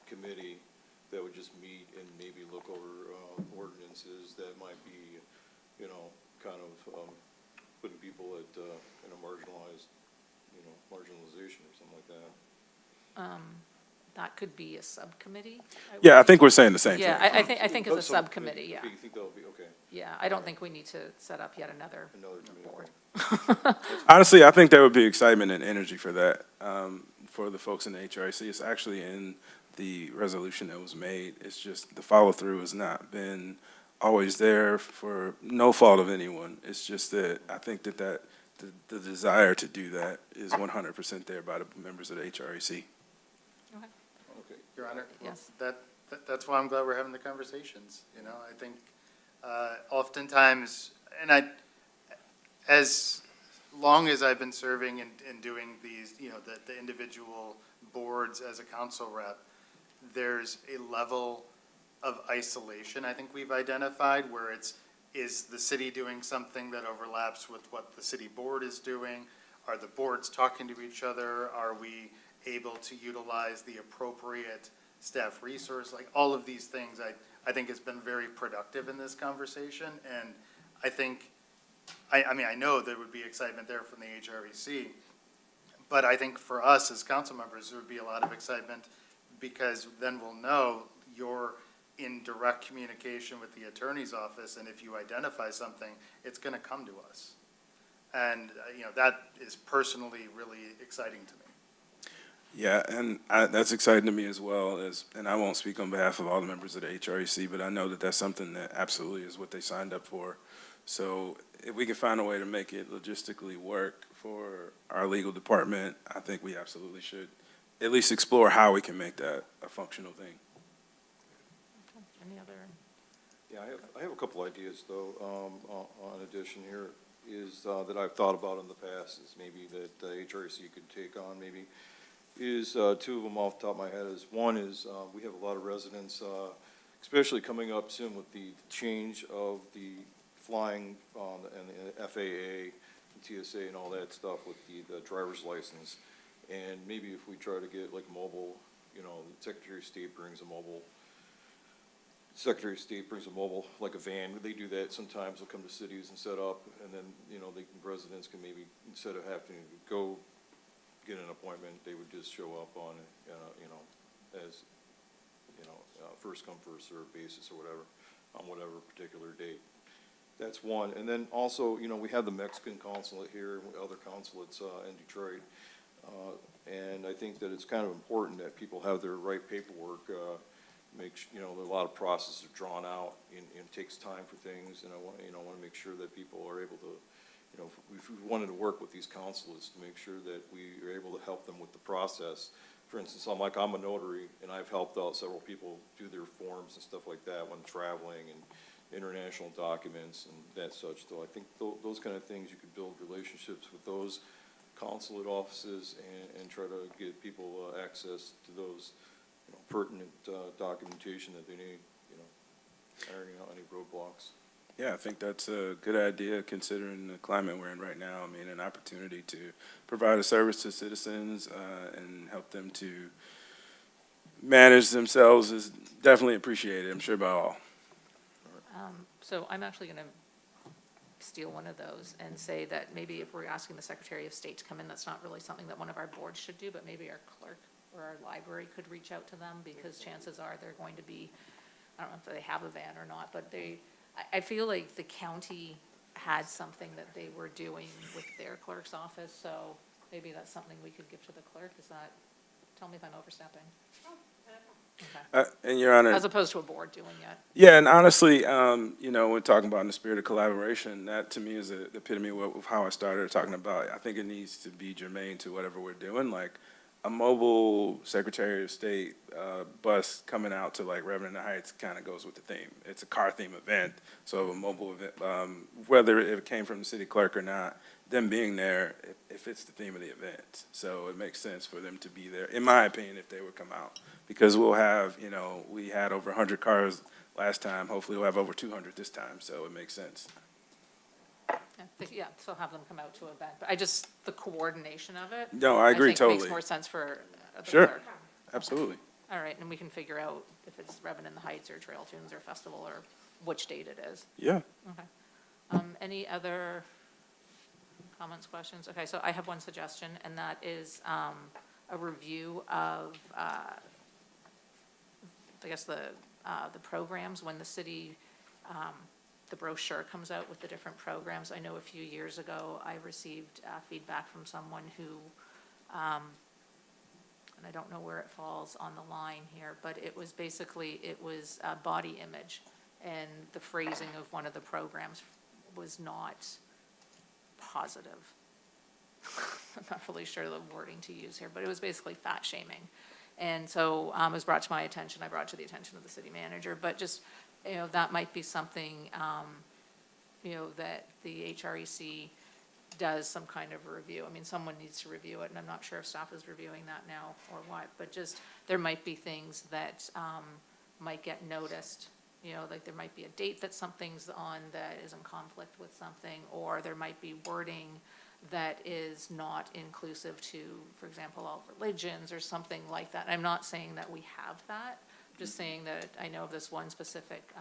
committee that would just meet and maybe look over, ordinances that might be, kind of, putting people at, in a marginalized, marginalization or something like that. That could be a subcommittee. Yeah, I think we're saying the same thing. Yeah, I think it's a But some- subcommittee, yeah. You think that'll be, okay, Yeah, I don't think we need to set up yet another another committee? board. Honestly, I think there would be excitement and energy for that, for the folks in the HRC. It's actually in the resolution that was made. It's just the follow-through has not been always there for no fault of anyone. It's just that I think that the desire to do that is 100% there by the members of the HRC. Okay. Your Honor? Yes. That's why I'm glad we're having the conversations, I think, oftentimes, and as long as I've been serving and doing these, the individual boards as a council rep, there's a level of isolation I think we've identified where is the city doing something that overlaps with what the city board is doing? Are the boards talking to each other? Are we able to utilize the appropriate staff resource? Like, all of these things, I think has been very productive in this conversation. And I think, I mean, I know there would be excitement there from the HREC, but I think for us as council members, there would be a lot of excitement because then we'll know you're in direct communication with the attorney's office, and if you identify something, it's going to come to us. And, that is personally really exciting to me. Yeah, and that's exciting to me as well, and I won't speak on behalf of all the members of the HREC, but I know that that's something that absolutely is what they signed up for. So if we can find a way to make it logistically work for our legal department, I think we absolutely should at least explore how we can make that a functional thing. Any other? Yeah, I have a couple ideas, though, on addition here, is, that I've thought about in the past, is maybe that the HRC could take on, maybe, is, two of them off the top of my head, is, one is, we have a lot of residents, especially coming up soon with the change of the flying, and the FAA, and TSA and all that stuff with the driver's license, and maybe if we try to get like mobile, the Secretary of State brings a mobile, like a van. They do that sometimes. They'll come to cities and set up, and then, residents can maybe, instead of having to go get an appointment, they would just show up on, as, first come, first served basis or whatever, on whatever particular date. That's one. And then also, we have the Mexican consulate here, and other consulates, in Detroit. And I think that it's kind of important that people have their right paperwork, a lot of processes are drawn out and it takes time for things, and I want to make sure that people are able to, if we wanted to work with these consulates to make sure that we are able to help them with the process. For instance, I'm a notary, and I've helped out several people do their forms and stuff like that when traveling, and international documents and that such. So I think those kind of things, you could build relationships with those consulate offices and try to get people access to those pertinent documentation that they need, ironing out any roadblocks. Yeah, I think that's a good idea considering the climate we're in right now. I mean, an opportunity to provide a service to citizens and help them to manage themselves is definitely appreciated, I'm sure, by all. So I'm actually going to steal one of those and say that maybe if we're asking the Secretary of State to come in, that's not really something that one of our boards should do, but maybe our clerk or our library could reach out to them, because chances are they're going to be, I don't know if they have a van or not, but I feel like the county had something that they were doing with their clerk's office, so maybe that's something we could give to the clerk. Is that, tell me if I'm overstepping. Okay. And Your Honor. As opposed to a board doing it. Yeah, and honestly, when talking about in the spirit of collaboration, that to me is the epitome of how I started talking about it. I think it needs to be germane to whatever we're doing, like a mobile Secretary of State bus coming out to like Reverend Heights kind of goes with the theme. It's a car theme event, so a mobile event, whether it came from the city clerk or not, them being there, it fits the theme of the event. So it makes sense for them to be there, in my opinion, if they would come out. Because we'll have, we had over 100 cars last time. Hopefully we'll have over 200 this time, so it makes sense. Yeah, so have them come out to event, but the coordination of it. No, I agree think totally. makes more sense for the Sure. clerk. Absolutely. All right, and we can figure out if it's Reverend in the Heights or Trail Tunes or Festival or which date it is. Yeah. Okay. Any other comments, questions? Okay, so I have one suggestion, and that is a review of, I guess, the programs when the city, the brochure comes out with the different programs. I know a few years ago, I received feedback from someone who, and I don't know where it falls on the line here, but it was basically, body image. And the phrasing of one of the programs was not positive. I'm not really sure the wording to use here, but it was basically fat shaming. And so it was brought to my attention, I brought it to the attention of the city manager, but just, that might be something, that the HREC does some kind of review. I mean, someone needs to review it, and I'm not sure if staff is reviewing that now or what, but just, there might be things that might get noticed. Like there might be a date that something's on that is in conflict with something, or there might be wording that is not inclusive to, for example, all religions or something like that. I'm not saying that we have that, I'm just saying that I know of this one specific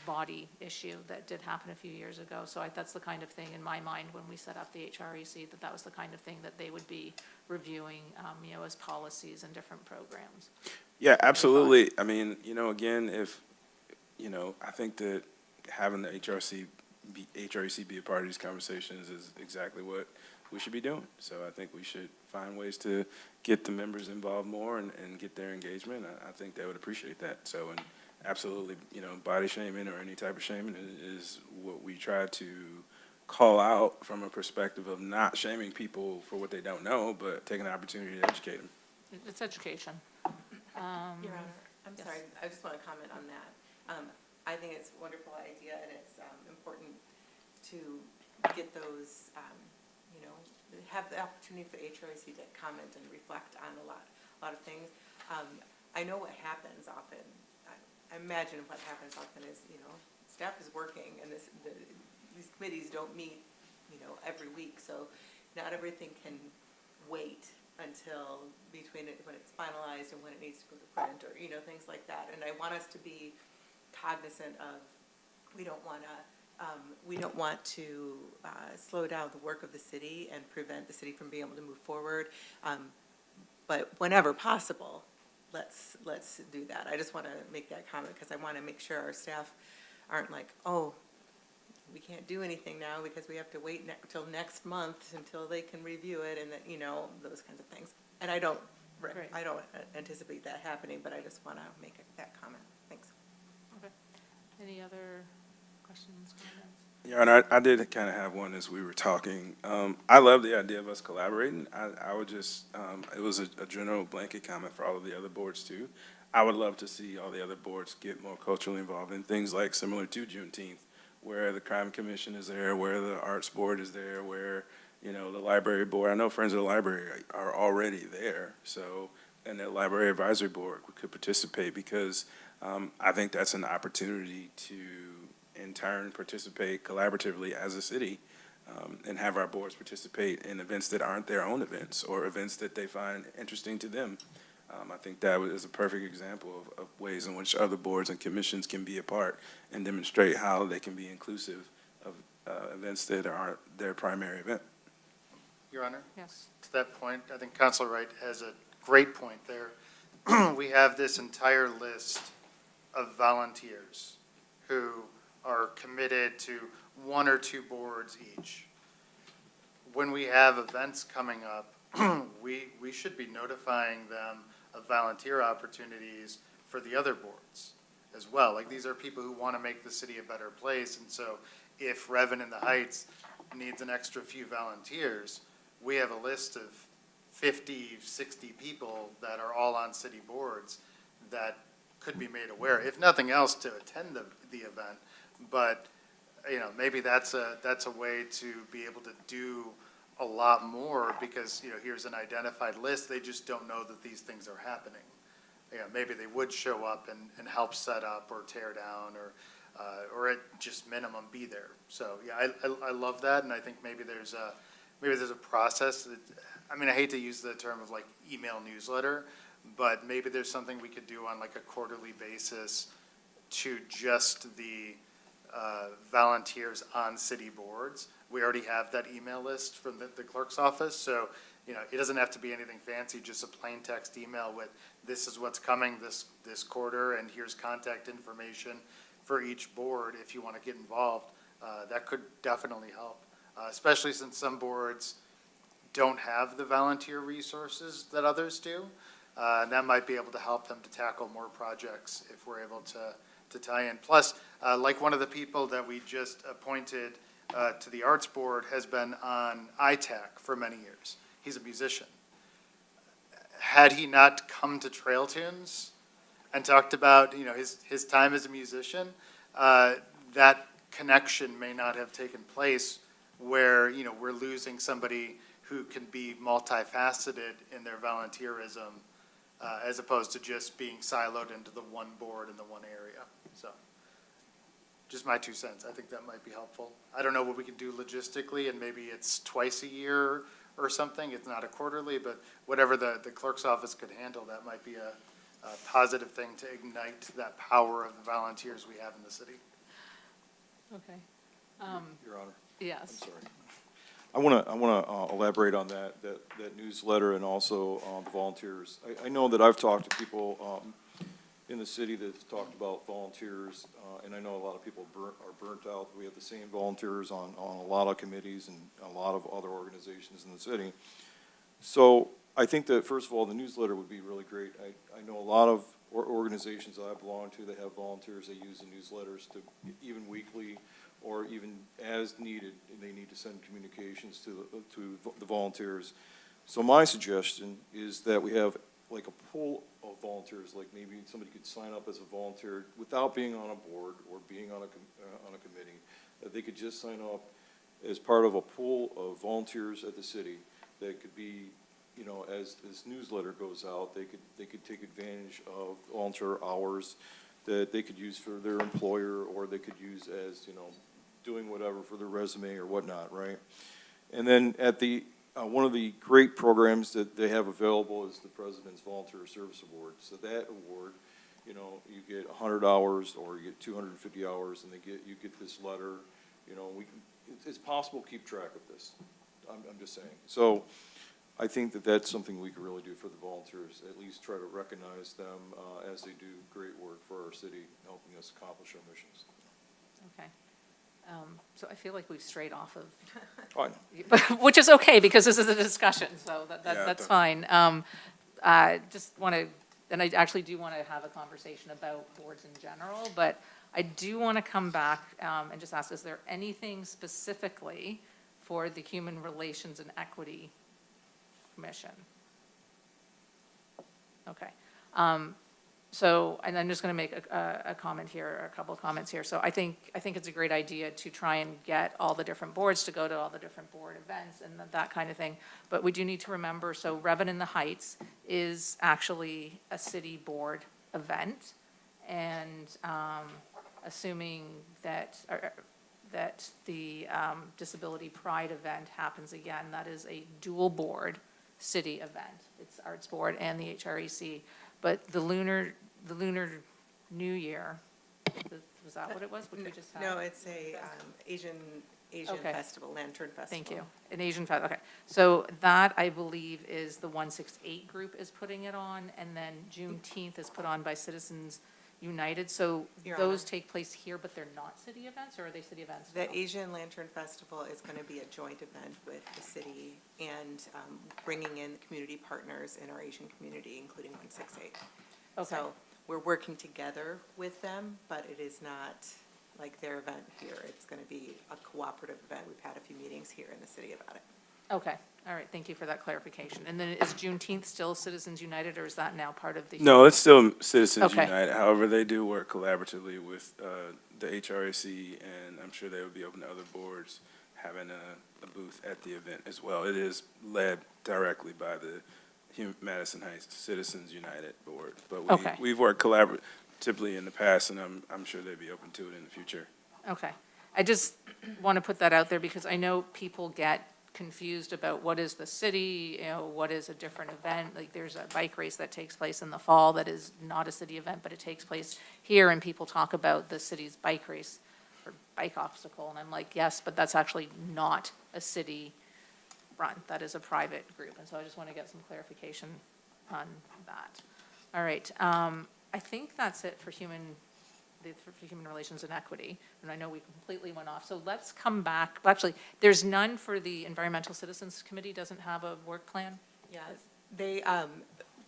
body issue that did happen a few years ago. So that's the kind of thing in my mind when we set up the HREC, that was the kind of thing that they would be reviewing, as policies and different programs. Yeah, absolutely. I mean, again, if, I think that having the HREC be a part of these conversations is exactly what we should be doing. So I think we should find ways to get the members involved more and get their engagement. I think they would appreciate that. So, and absolutely, body shaming or any type of shaming is what we try to call out from a perspective of not shaming people for what they don't know, but taking the opportunity to educate them. It's education. Your Honor, I'm yes. sorry, I just want to comment on that. I think it's a wonderful idea, and it's important to get those, have the opportunity for HRC to comment and reflect on a lot of things. I know what happens often. I imagine what happens often is, staff is working, and these committees don't meet, every week, so not everything can wait until between when it's finalized and when it needs to go to print, or, things like that. And I want us to be cognizant of, we don't want to slow down the work of the city and prevent the city from being able to move forward. But whenever possible, let's do that. I just want to make that comment because I want to make sure our staff aren't like, oh, we can't do anything now because we have to wait until next month until they can review it, and that, those kinds of things. And I don't anticipate that happening, but I just want to make that comment. Thanks. Okay. Any other questions, comments? Yeah, and I did kind of have one as we were talking. I love the idea of us collaborating. I would just, it was a general blanket comment for all of the other boards too. I would love to see all the other boards get more culturally involved in things like similar to Juneteenth, where the Crime Commission is there, where the Arts Board is there, where, the Library Board. I know Friends of the Library are already there, so, and the Library Advisory Board could participate because I think that's an opportunity to, in turn, participate collaboratively as a city and have our boards participate in events that aren't their own events or events that they find interesting to them. I think that is a perfect example of ways in which other boards and commissions can be a part and demonstrate how they can be inclusive of events that aren't their primary event. Your Honor? Yes. To that point, I think Councilor Wright has a great point there. We have this entire list of volunteers who are committed to one or two boards each. When we have events coming up, we should be notifying them of volunteer opportunities for the other boards as well. Like, these are people who want to make the city a better place, and so if Reverend in the Heights needs an extra few volunteers, we have a list of 50, 60 people that are all on city boards that could be made aware, if nothing else, to attend the event. But, maybe that's a way to be able to do a lot more because, here's an identified list. They just don't know that these things are happening. Maybe they would show up and help set up or tear down or or at just minimum be there. So, yeah, I love that, and I think maybe there's a process that, I mean, I hate to use the term of like email newsletter, but maybe there's something we could do on like a quarterly basis to just the volunteers on city boards. We already have that email list from the clerk's office, so, you know, it doesn't have to be anything fancy, just a plain text email with, this is what's coming this quarter, and here's contact information for each board if you want to get involved. That could definitely help, especially since some boards don't have the volunteer resources that others do. And that might be able to help them to tackle more projects if we're able to tie in. Plus, like one of the people that we just appointed to the Arts Board has been on ITAC for many years. He's a musician. Had he not come to Trail Tunes and talked about, you know, his time as a musician, that connection may not have taken place where, you know, we're losing somebody who can be multifaceted in their volunteerism, as opposed to just being siloed into the one board in the one area. So, just my 2 cents. I think that might be helpful. I don't know what we can do logistically, and maybe it's twice a year or something. It's not a quarterly, but whatever the clerk's office could handle, that might be a positive thing to ignite that power of the volunteers we have in the city. Okay. Your Honor, Yes. I'm sorry. I want to elaborate on that newsletter and also the volunteers. I know that I've talked to people in the city that's talked about volunteers, and I know a lot of people are burnt out. We have the same volunteers on a lot of committees and a lot of other organizations in the city. So I think that, first of all, the newsletter would be really great. I know a lot of organizations that I belong to that have volunteers. They use the newsletters to, even weekly or even as needed, they need to send communications to the volunteers. So my suggestion is that we have like a pool of volunteers, like maybe somebody could sign up as a volunteer without being on a board or being on a committee, that they could just sign up as part of a pool of volunteers at the city that could be, you know, as this newsletter goes out, they could take advantage of volunteer hours that they could use for their employer, or they could use as, you know, doing whatever for their resume or whatnot, right? And then at the, one of the great programs that they have available is the President's Volunteer Service Award. So that award, you know, you get 100 hours or you get 250 hours, and you get this letter, you know, it's possible to keep track of this. I'm just saying. So I think that that's something we could really do for the volunteers, at least try to recognize them as they do great work for our city, helping us accomplish our missions. Okay. So I feel like we've strayed off of, Fine. which is okay, because this is a discussion, so Yeah, that's fine. I just want to, and I actually do want to have a conversation about boards in general, but I do want to come back and just ask, is there anything specifically for the Human Relations and Equity Commission? Okay. So, and I'm just going to make a comment here, a couple of comments here. So I think it's a great idea to try and get all the different boards to go to all the different board events and that kind of thing. But we do need to remember, so Revan in the Heights is actually a city board event. And assuming that the Disability Pride event happens again, that is a dual board city event. It's Arts Board and the HREC. But the Lunar New Year, was that what it was? What we just had? No, it's a Asian Okay. festival, Lantern Festival. Thank you. An Asian fest, okay. So that, I believe, is the 168 group is putting it on, and then Juneteenth is put on by Citizens United. So Your those Honor. take place here, but they're not city events, or are they city events? The Asian Lantern Festival is going to be a joint event with the city and bringing in community partners in our Asian community, including 168. Okay. So we're working together with them, but it is not like their event here. It's going to be a cooperative event. We've had a few meetings here in the city about it. Okay, all right, thank you for that clarification. And then is Juneteenth still Citizens United, or is that now part of the? No, it's still Citizens Okay. United. However, they do work collaboratively with the HRAC, and I'm sure they would be open to other boards having a booth at the event as well. It is led directly by the Madison Heights Citizens United Board, but Okay. we've worked collaboratively. typically in the past, and I'm sure they'd be open to it in the future. Okay. I just want to put that out there because I know people get confused about what is the city, what is a different event. Like, there's a bike race that takes place in the fall that is not a city event, but it takes place here, and people talk about the city's bike race or bike obstacle, and I'm like, yes, but that's actually not a city run. That is a private group, and so I just want to get some clarification on that. All right, I think that's it for human relations and equity, and I know we completely went off. So let's come back. Well, actually, there's none for the Environmental Citizens Committee, doesn't have a work plan? Yes, they,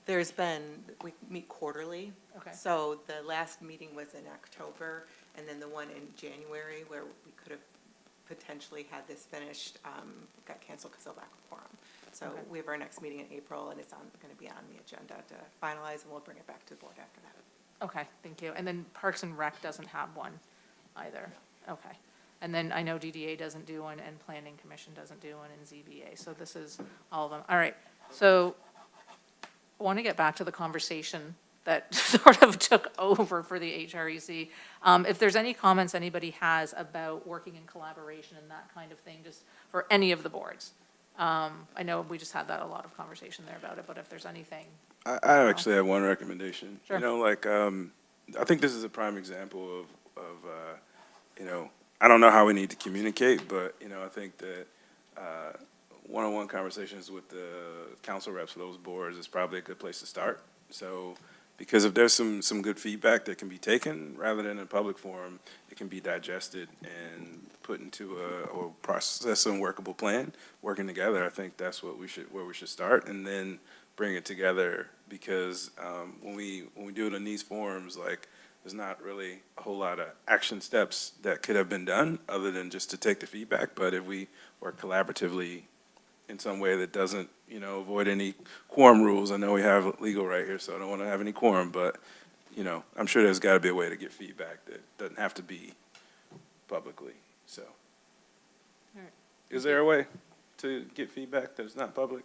there's been, we meet quarterly. Okay. So the last meeting was in October, and then the one in January where we could have potentially had this finished, got canceled because of lack of quorum. So Okay. we have our next meeting in April, and it's going to be on the agenda to finalize, and we'll bring it back to the board after that. Okay, thank you. And then Parks and Rec doesn't have one either? Okay. And then I know DDA doesn't do one, and Planning Commission doesn't do one, and ZBA. So this is all of them. All right, so I want to get back to the conversation that sort of took over for the HREC. If there's any comments anybody has about working in collaboration and that kind of thing, just for any of the boards. I know we just had a lot of conversation there about it, but if there's anything. I actually have one recommendation. Sure. I think this is a prime example of I don't know how we need to communicate, but, I think that one-on-one conversations with the council reps for those boards is probably a good place to start. So, because if there's some good feedback that can be taken, rather than in a public forum, it can be digested and put into or process a workable plan, working together. I think that's where we should start, and then bring it together, because when we do it in these forums, like, there's not really a whole lot of action steps that could have been done other than just to take the feedback. But if we work collaboratively in some way that doesn't, avoid any quorum rules, I know we have legal right here, so I don't want to have any quorum, but, I'm sure there's got to be a way to get feedback that doesn't have to be publicly, so. All right. Is there a way to get feedback that's not public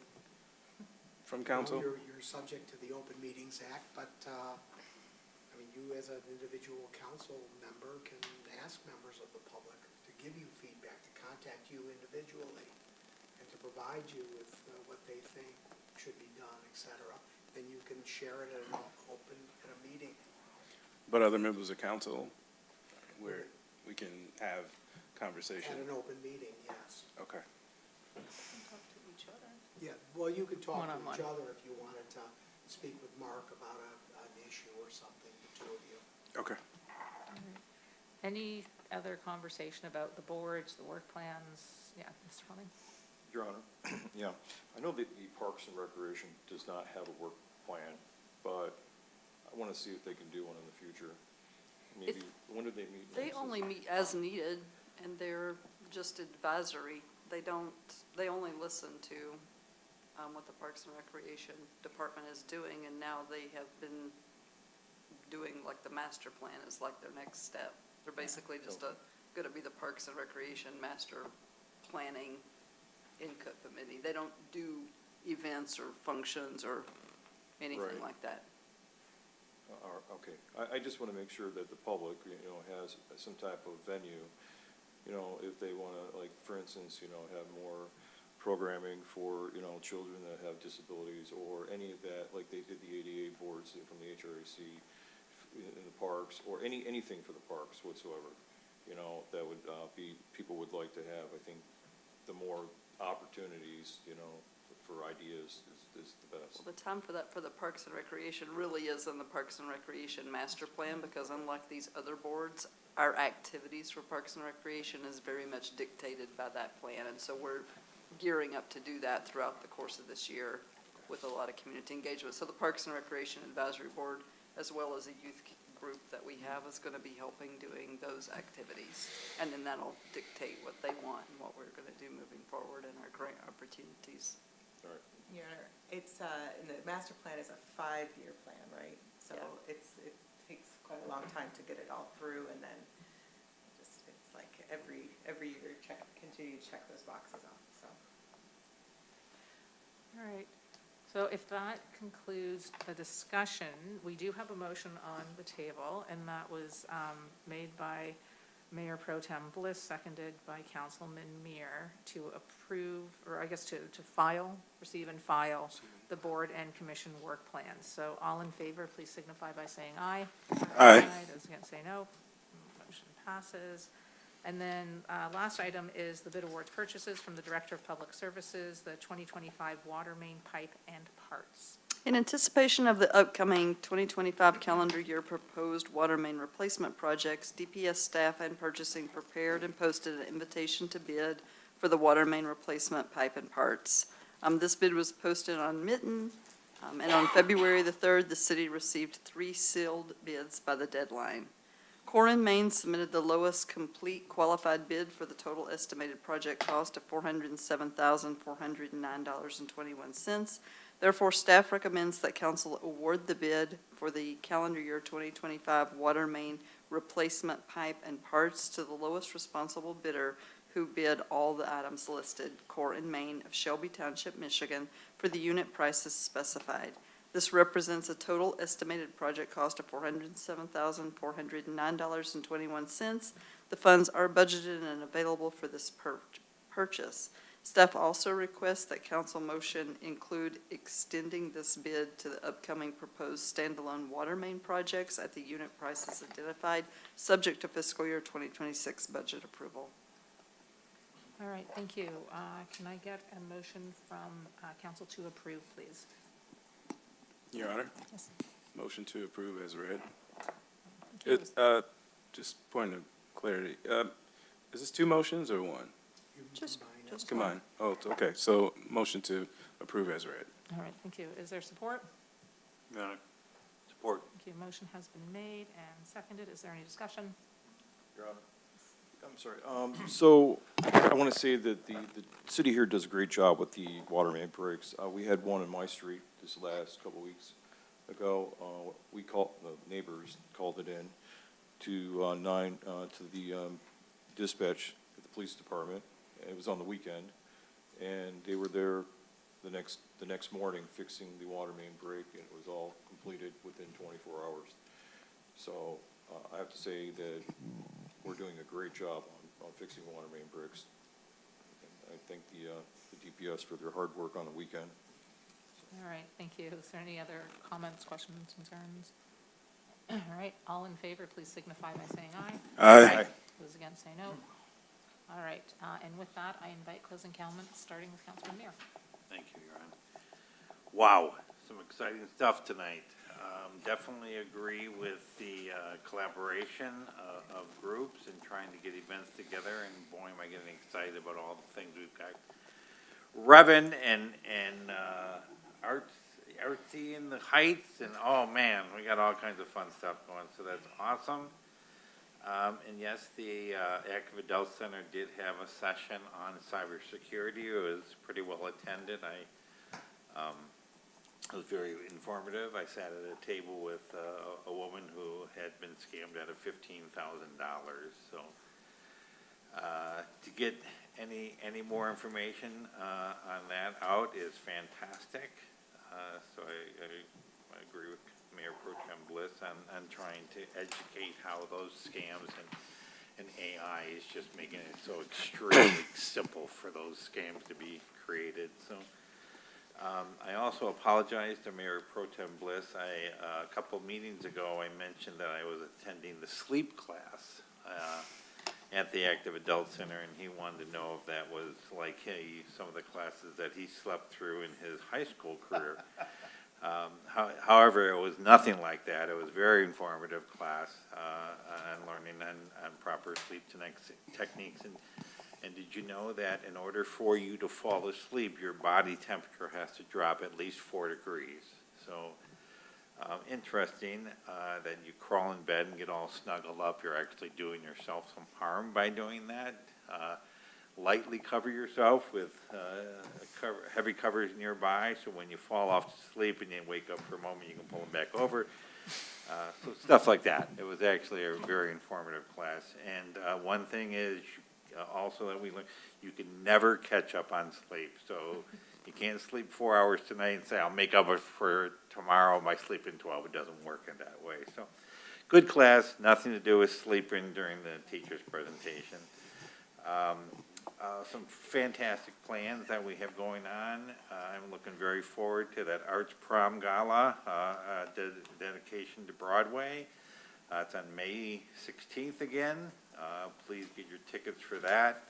from council? You're subject to the Open Meetings Act, but, you as an individual council member can ask members of the public to give you feedback, to contact you individually, and to provide you with what they think should be done, et cetera. Then you can share it at a meeting. But other members of council, where we can have conversation? At an open meeting, yes. Okay. Talk to each other. Yeah, well, you could talk to One-on-one. each other if you wanted to speak with Mark about an issue or something, the two of you. Okay. Any other conversation about the boards, the work plans? Yeah, Mr. Fleming? Your Honor, yeah, I know that the Parks and Recreation does not have a work plan, but I want to see if they can do one in the future. Maybe, when did they meet? They only meet as needed, and they're just advisory. They only listen to what the Parks and Recreation Department is doing, and now they have been doing, like, the master plan is like their next step. They're basically just gonna be the Parks and Recreation Master Planning Input Committee. They don't do events or functions or anything Right. like that. Okay, I just want to make sure that the public, has some type of venue, if they want to, like, for instance, have more programming for, children that have disabilities, or any of that, like they did the ADA boards from the HRAC in the parks, or anything for the parks whatsoever, that would be, people would like to have. I think the more opportunities, for ideas is the best. Well, the time for that, for the Parks and Recreation really is in the Parks and Recreation Master Plan, because unlike these other boards, our activities for Parks and Recreation is very much dictated by that plan, and so we're gearing up to do that throughout the course of this year with a lot of community engagement. So the Parks and Recreation Advisory Board, as well as a youth group that we have, is going to be helping doing those activities. And then that'll dictate what they want and what we're going to do moving forward in our grant opportunities. All right. Your Honor, it's, and the master plan is a 5-year plan, right? So Yeah. it takes quite a long time to get it all through, and then it's like every year, continue to check those boxes off, so. All right. So if that concludes the discussion, we do have a motion on the table, and that was made by Mayor Pro Tem Bliss, seconded by Councilman Meir, to approve, or I guess to file, receive and file the board and commission work plans. So all in favor, please signify by saying aye. Aye. Those against say no. Motion passes. And then last item is the bid awards purchases from the Director of Public Services, the 2025 water main pipe and parts. In anticipation of the upcoming 2025 calendar year proposed water main replacement projects, DPS staff and purchasing prepared and posted an invitation to bid for the water main replacement pipe and parts. This bid was posted on Mitten, and on February the 3rd, the city received 3 sealed bids by the deadline. Core and Main submitted the lowest complete qualified bid for the total estimated project cost of $407,409.21. Therefore, staff recommends that council award the bid for the calendar year 2025 water main replacement pipe and parts to the lowest responsible bidder who bid all the items listed, Core and Main of Shelby Township, Michigan, for the unit prices specified. This represents a total estimated project cost of $407,409.21. The funds are budgeted and available for this purchase. Staff also requests that council motion include extending this bid to the upcoming proposed standalone water main projects at the unit prices identified, subject to fiscal year 2026 budget approval. All right, thank you. Can I get a motion from council to approve, please? Your Honor, Yes. motion to approve as read. Thank you. Just point of clarity, is this 2 motions or 1? Just Combined. Oh, okay, so motion to approve as read. All right, thank you. Is there support? Your Honor, support. Thank you. Motion has been made and seconded. Is there any discussion? Your Honor, I'm sorry. So I want to say that the city here does a great job with the water main breaks. We had one in my street this last couple weeks ago. The neighbors called it in to the dispatch at the police department. It was on the weekend, and they were there the next morning fixing the water main break, and it was all completed within 24 hours. So I have to say that we're doing a great job on fixing water main breaks. And I thank the DPS for their hard work on the weekend. All right, thank you. Is there any other comments, questions, concerns? All right, all in favor, please signify by saying aye. Aye. Those against say no. All right, and with that, I invite closing comments, starting with Councilman Meir. Thank you, Your Honor. Wow, some exciting stuff tonight. Definitely agree with the collaboration of groups and trying to get events together, and boy, am I getting excited about all the things we've got. Revin and artsy in the Heights, and oh man, we got all kinds of fun stuff going, so that's awesome. And yes, the Active Adult Center did have a session on cybersecurity. It was pretty well attended. It was very informative. I sat at a table with a woman who had been scammed out of $15,000. So to get any more information on that out is fantastic. So I agree with Mayor Pro Tem Bliss on trying to educate how those scams and AI is just making it so extremely simple for those scams to be created. So I also apologize to Mayor Pro Tem Bliss. A couple meetings ago, I mentioned that I was attending the sleep class at the Active Adult Center, and he wanted to know if that was like some of the classes that he slept through in his high school career. However, it was nothing like that. It was a very informative class on learning on proper sleep techniques. And did you know that in order for you to fall asleep, your body temperature has to drop at least 4 degrees? So interesting that you crawl in bed and get all snuggled up. You're actually doing yourself some harm by doing that. Lightly cover yourself with heavy covers nearby, so when you fall off to sleep and you wake up for a moment, you can pull them back over. So stuff like that. It was actually a very informative class. And one thing is also that we learned, you can never catch up on sleep. So You can't sleep 4 hours tonight and say, I'll make up for tomorrow by sleeping 12. It doesn't work in that way. So, good class, nothing to do with sleeping during the teacher's presentation. Some fantastic plans that we have going on. I'm looking very forward to that Arts Prom Gala, dedication to Broadway. It's on May 16th again. Please get your tickets for that.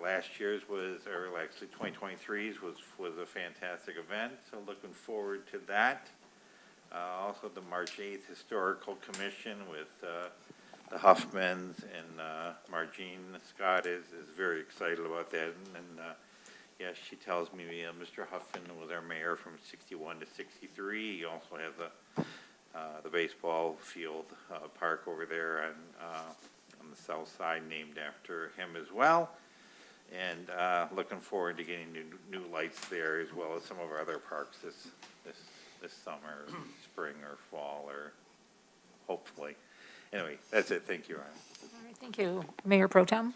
Last year's was, or actually 2023's was a fantastic event, so looking forward to that. Also, the March 8th Historical Commission with the Huffmans and Margene Scott is very excited about that. And yes, she tells me Mr. Huffman was our mayor from 61 to 63. He also has the baseball field park over there on the south side named after him as well. And looking forward to getting new lights there, as well as some of our other parks this summer, spring or fall, or hopefully. Anyway, that's it. Thank you, Your Honor. All right, thank you. Mayor Pro Tem?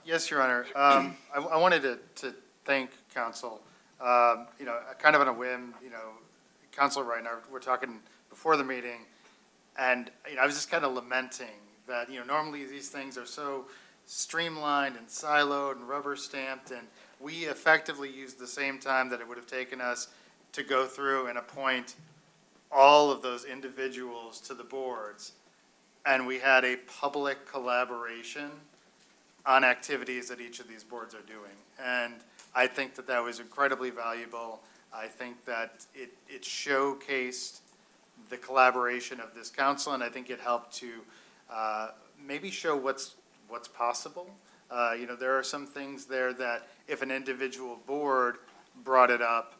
Yes, Your Honor. I wanted to thank council. Kind of on a whim, Councilor Reitner, we're talking before the meeting, and I was just kind of lamenting that normally these things are so streamlined and siloed and rubber stamped, and we effectively used the same time that it would have taken us to go through and appoint all of those individuals to the boards. And we had a public collaboration on activities that each of these boards are doing. And I think that that was incredibly valuable. I think that it showcased the collaboration of this council, and I think it helped to maybe show what's possible. There are some things there that if an individual board brought it up,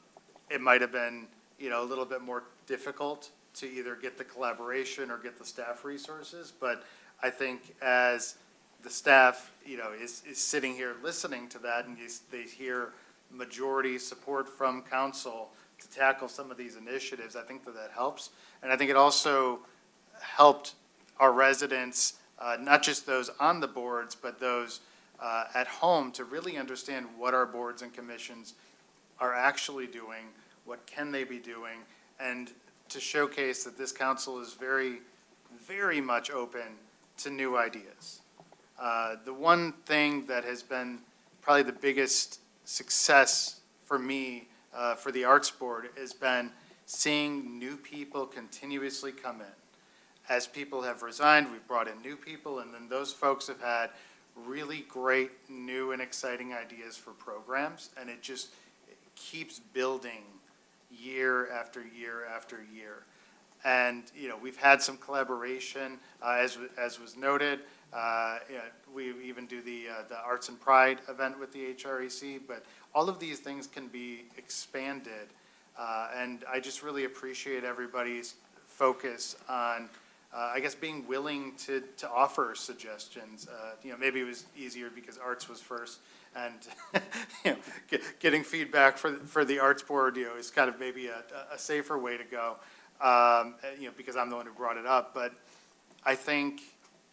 it might have been, a little bit more difficult to either get the collaboration or get the staff resources. But I think as the staff, is sitting here listening to that, and they hear majority support from council to tackle some of these initiatives, I think that helps. And I think it also helped our residents, not just those on the boards, but those at home, to really understand what our boards and commissions are actually doing, what can they be doing, and to showcase that this council is very, very much open to new ideas. The one thing that has been probably the biggest success for me, for the Arts Board, has been seeing new people continuously come in. As people have resigned, we've brought in new people, and then those folks have had really great new and exciting ideas for programs, and it just keeps building year after year after year. And, we've had some collaboration, as was noted. We even do the Arts and Pride event with the HREC, but all of these things can be expanded. And I just really appreciate everybody's focus on, being willing to offer suggestions. Maybe it was easier because arts was first, and getting feedback for the Arts Board, is kind of maybe a safer way to go, because I'm the one who brought it up. But I think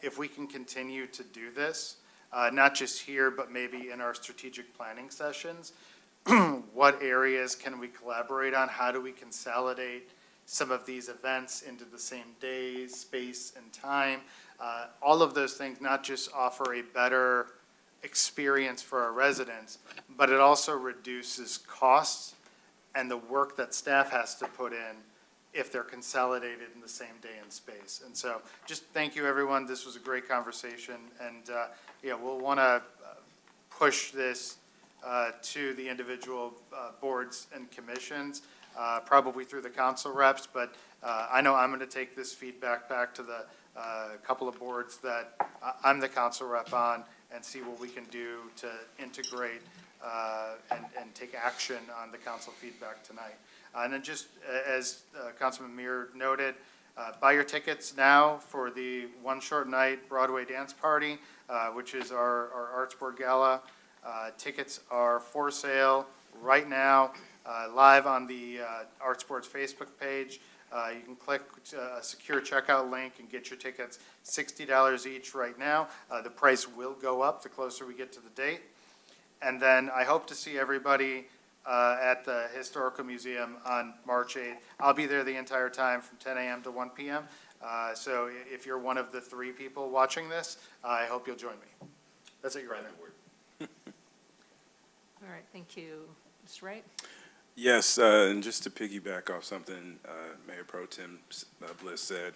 if we can continue to do this, not just here, but maybe in our strategic planning sessions, what areas can we collaborate on? How do we consolidate some of these events into the same day, space, and time? All of those things not just offer a better experience for our residents, but it also reduces costs and the work that staff has to put in if they're consolidated in the same day and space. And so just thank you, everyone. This was a great conversation. And we'll want to push this to the individual boards and commissions, probably through the council reps. But I know I'm going to take this feedback back to the couple of boards that I'm the council rep on, and see what we can do to integrate and take action on the council feedback tonight. And then just as Councilman Meir noted, buy your tickets now for the One Short Night Broadway Dance Party, which is our Arts Board Gala. Tickets are for sale right now, live on the Arts Board's Facebook page. You can click a secure checkout link and get your tickets, $60 each right now. The price will go up the closer we get to the date. And then I hope to see everybody at the Historical Museum on March 8th. I'll be there the entire time from 10 a.m. to 1 p.m. So if you're one of the 3 people watching this, I hope you'll join me. That's it, Your Honor. All right, thank you. Mr. Wright? Yes, and just to piggyback off something Mayor Pro Tem Bliss said,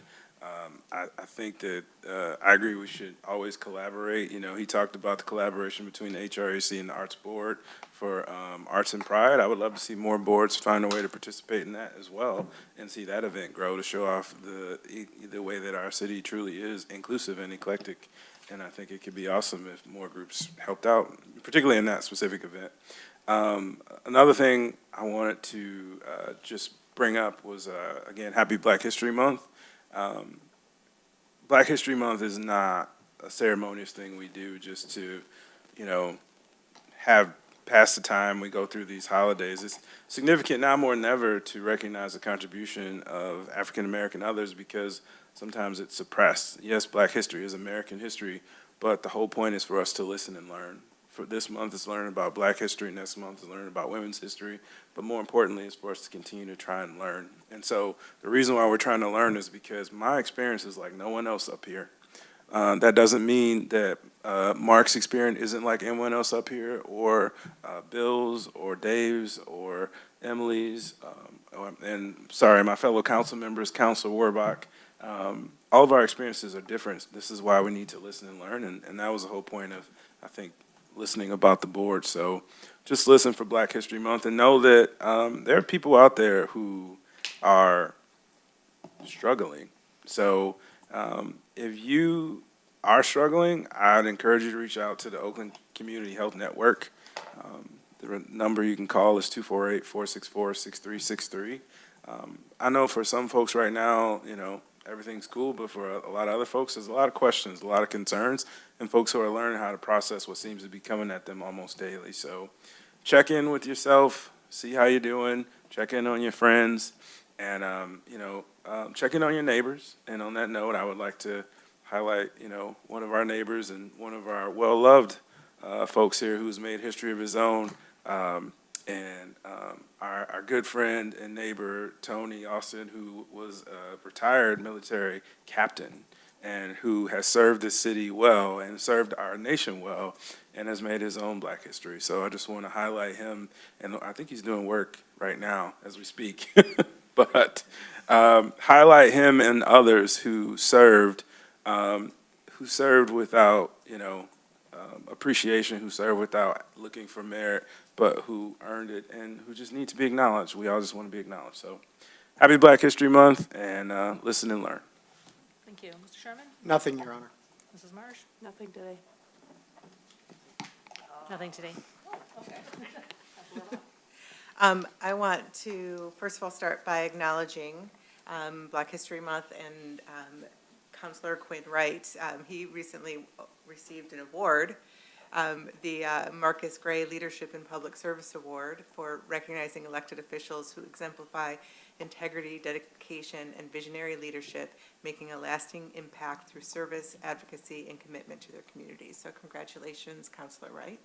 I think that I agree we should always collaborate. You know, he talked about the collaboration between the HRAC and the Arts Board for Arts and Pride. I would love to see more boards find a way to participate in that as well and see that event grow to show off the way that our city truly is inclusive and eclectic. And I think it could be awesome if more groups helped out, particularly in that specific event. Another thing I wanted to just bring up was, again, Happy Black History Month. Black History Month is not a ceremonious thing we do just to, you know, pass the time. We go through these holidays. It's significant now more than ever to recognize the contribution of African American others because sometimes it's suppressed. Yes, Black history is American history, but the whole point is for us to listen and learn. For this month is learning about Black history, next month is learning about women's history, but more importantly is for us to continue to try and learn. And so the reason why we're trying to learn is because my experience is like no one else up here. That doesn't mean that Mark's experience isn't like anyone else up here, or Bill's, or Dave's, or Emily's, and sorry, my fellow council members, Councilor Warbach. All of our experiences are different. This is why we need to listen and learn, and that was the whole point of, I think, listening about the board. So just listen for Black History Month and know that there are people out there who are struggling. So if you are struggling, I'd encourage you to reach out to the Oakland Community Health Network. The number you can call is 248-464-6363. I know for some folks right now, you know, everything's cool, but for a lot of other folks, there's a lot of questions, a lot of concerns, and folks who are learning how to process what seems to be coming at them almost daily. So check in with yourself, see how you're doing, check in on your friends, and, check in on your neighbors. And on that note, I would like to highlight, one of our neighbors and one of our well-loved folks here who's made history of his own, our good friend and neighbor, Tony Austin, who was a retired military captain and who has served this city well and served our nation well and has made his own Black history. So I just want to highlight him, and I think he's doing work right now as we speak. But highlight him and others who served without, appreciation, who served without looking for merit, but who earned it and who just need to be acknowledged. We all just want to be acknowledged. So happy Black History Month, and listen and learn. Thank you. Mr. Sherman? Nothing, Your Honor. Mrs. Marsh? Nothing today. Nothing today. I want to, first of all, start by acknowledging Black History Month and Councilor Quinn Wright. He recently received an award, the Marcus Gray Leadership in Public Service Award, for recognizing elected officials who exemplify integrity, dedication, and visionary leadership, making a lasting impact through service, advocacy, and commitment to their communities. So congratulations, Councilor Wright,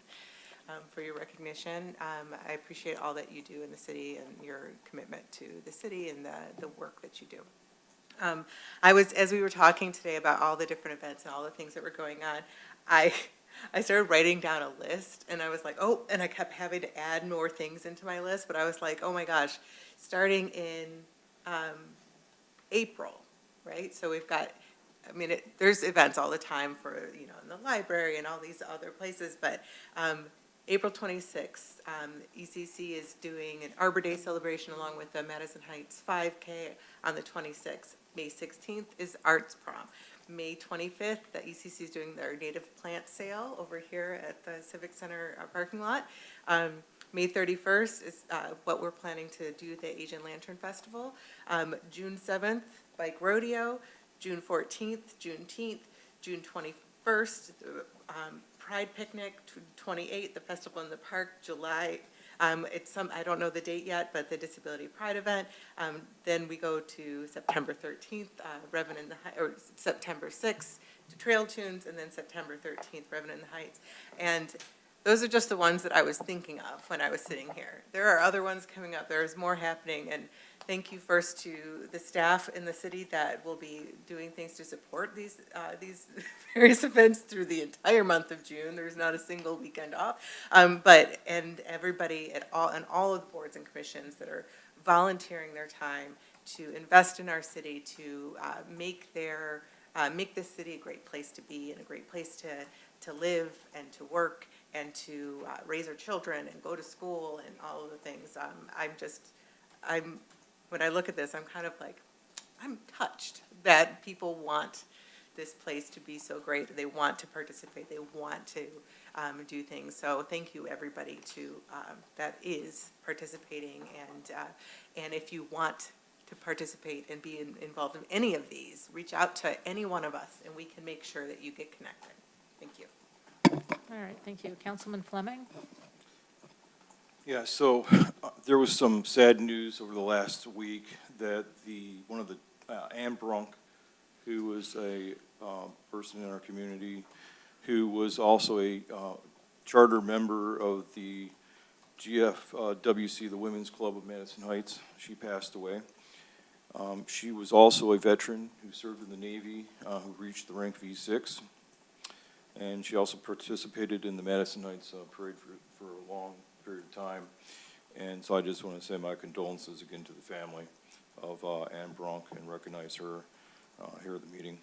for your recognition. I appreciate all that you do in the city and your commitment to the city and the work that you do. As we were talking today about all the different events and all the things that were going on, I started writing down a list, and I was like, oh, and I kept having to add more things into my list, but I was like, oh my gosh, starting in April, right? So we've got, there's events all the time for, in the library and all these other places, but April 26th, ECC is doing an Arbor Day celebration along with the Madison Heights 5K on the 26th. May 16th is Arts Prom. May 25th, the ECC is doing their native plant sale over here at the Civic Center parking lot. May 31st is what we're planning to do, the Asian Lantern Festival. June 7th, Bike Rodeo. June 14th, Juneteenth. June 21st, Pride Picnic. 28th, the Festival in the Park. July, I don't know the date yet, but the Disability Pride event. Then we go to September 13th, September 6th, to Trail Tunes, and then September 13th, Revenant in the Heights. And those are just the ones that I was thinking of when I was sitting here. There are other ones coming up. There's more happening, and thank you first to the staff in the city that will be doing things to support these various events through the entire month of June. There's not a single weekend off. And everybody and all of the boards and commissions that are volunteering their time to invest in our city, to make this city a great place to be and a great place to live and to work and to raise our children and go to school and all of the things. When I look at this, I'm kind of like, I'm touched that people want this place to be so great. They want to participate. They want to do things. So thank you, everybody, that is participating. And if you want to participate and be involved in any of these, reach out to any one of us, and we can make sure that you get connected. Thank you. All right, thank you. Councilman Fleming? Yeah, so there was some sad news over the last week that one of the, Ann Brunk, who was a person in our community, who was also a charter member of the GFWC, the Women's Club of Madison Heights. She passed away. She was also a veteran who served in the Navy, who reached the rank V6. And she also participated in the Madison Heights parade for a long period of time. And so I just want to say my condolences again to the family of Ann Brunk and recognize her here at the meeting.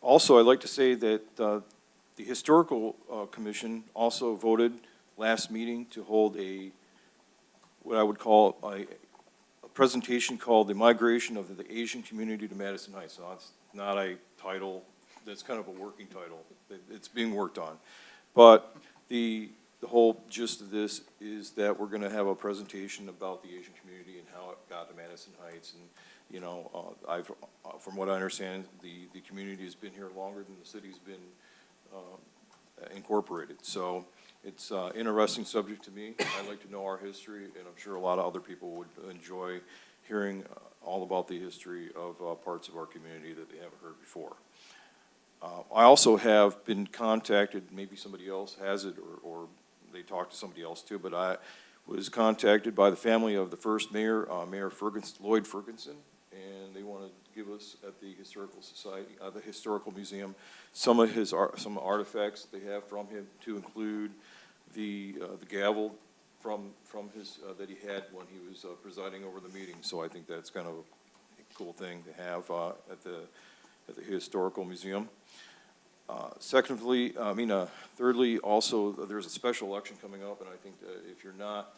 Also, I'd like to say that the Historical Commission also voted last meeting to hold what I would call a presentation called The Migration of the Asian Community to Madison Heights. So it's not a title, that's kind of a working title. It's being worked on. But the whole gist of this is that we're going to have a presentation about the Asian community and how it got to Madison Heights. And, you know, from what I understand, the community has been here longer than the city's been incorporated. So it's an interesting subject to me. I like to know our history, and I'm sure a lot of other people would enjoy hearing all about the history of parts of our community that they haven't heard before. I also have been contacted, maybe somebody else has it, or they talked to somebody else too, but I was contacted by the family of the first mayor, Mayor Lloyd Ferguson, and they want to give us at the Historical Society, the Historical Museum, some artifacts they have from him, to include the gavel from his that he had when he was presiding over the meeting. So I think that's kind of a cool thing to have at the Historical Museum. Thirdly, also, there's a special election coming up, and I think that if you're not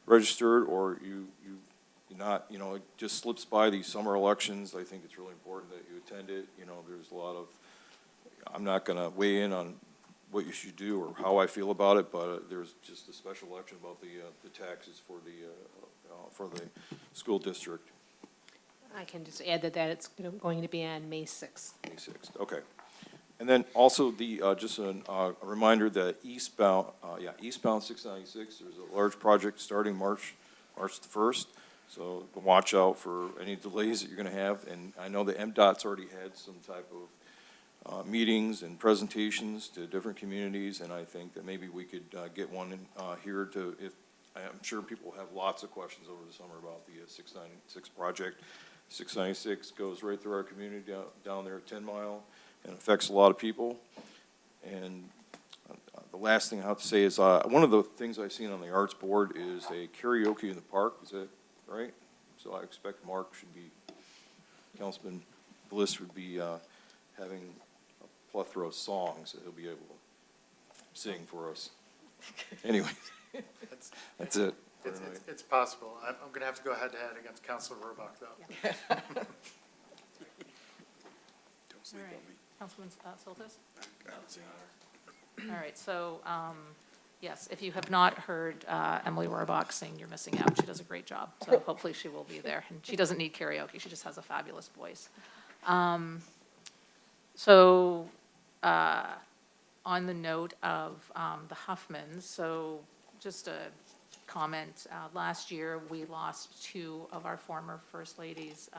registered or you're not, you know, it just slips by these summer elections, I think it's really important that you attend it. You know, there's a lot of, I'm not going to weigh in on what you should do or how I feel about it, but there's just a special election about the taxes for the school district. I can just add that it's going to be on May 6th. May 6th, okay. And then also just a reminder that eastbound 696, there's a large project starting March the 1st. So watch out for any delays that you're going to have. And I know the MDOT's already had some type of meetings and presentations to different communities, and I think that maybe we could get one here I'm sure people have lots of questions over the summer about the 696 project. 696 goes right through our community down there at 10 Mile and affects a lot of people. And the last thing I have to say is one of the things I've seen on the Arts Board is a karaoke in the park. Is that right? So I expect Councilman Bliss would be having a plethora of songs that he'll be able to sing for us. Anyway, that's it. It's possible. I'm going to have to go head-to-head against Councilor Rohrbach, though. Don't sleep All right. on me. Councilman Soltis? I haven't seen her. All right, so, yes, if you have not heard Emily Rohrbach sing, you're missing out. She does a great job, so hopefully she will be there. And she doesn't need karaoke, she just has a fabulous voice. On the note of the Huffmans, so just a comment, last year we lost two of our former First Ladies.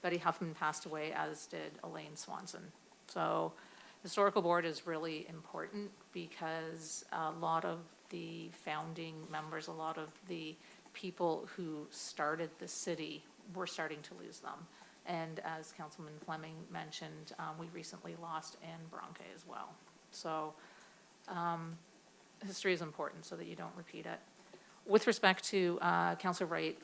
Betty Huffman passed away, as did Elaine Swanson. So Historical Board is really important because a lot of the founding members, a lot of the people who started the city, we're starting to lose them. And as Councilman Fleming mentioned, we recently lost Anne Bronte as well. So history is important so that you don't repeat it. With respect to Councilor Wright,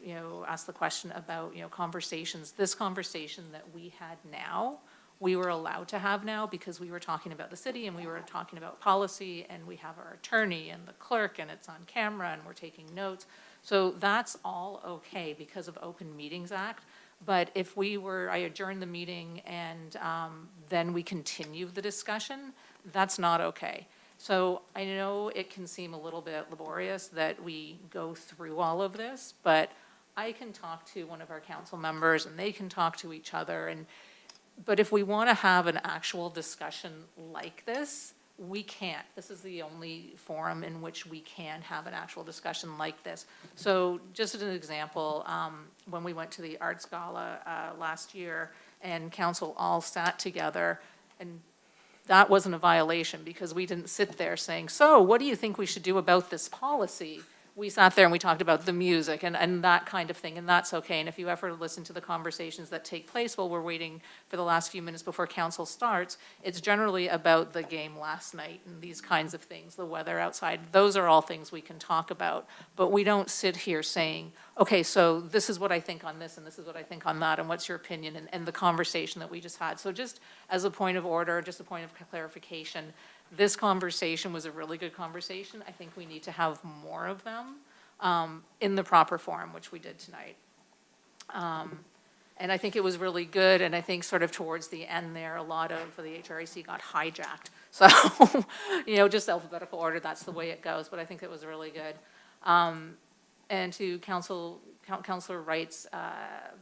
asked the question about, conversations. This conversation that we had now, we were allowed to have now because we were talking about the city and we were talking about policy and we have our attorney and the clerk and it's on camera and we're taking notes. So that's all okay because of Open Meetings Act. But if I adjourn the meeting and then we continue the discussion, that's not okay. So I know it can seem a little bit laborious that we go through all of this, but I can talk to one of our council members and they can talk to each other. But if we want to have an actual discussion like this, we can't. This is the only forum in which we can have an actual discussion like this. So just as an example, when we went to the Arts Gala last year and council all sat together, and that wasn't a violation because we didn't sit there saying, so what do you think we should do about this policy? We sat there and we talked about the music and that kind of thing, and that's okay. And if you ever listen to the conversations that take place while we're waiting for the last few minutes before council starts, it's generally about the game last night and these kinds of things, the weather outside. Those are all things we can talk about, but we don't sit here saying, okay, so this is what I think on this and this is what I think on that and what's your opinion, and the conversation that we just had. So just as a point of order, just a point of clarification, this conversation was a really good conversation. I think we need to have more of them in the proper form, which we did tonight. And I think it was really good, and I think sort of towards the end there, a lot of the HRAC got hijacked. So, just alphabetical order, that's the way it goes, but I think it was really good. And to Councilor Wright's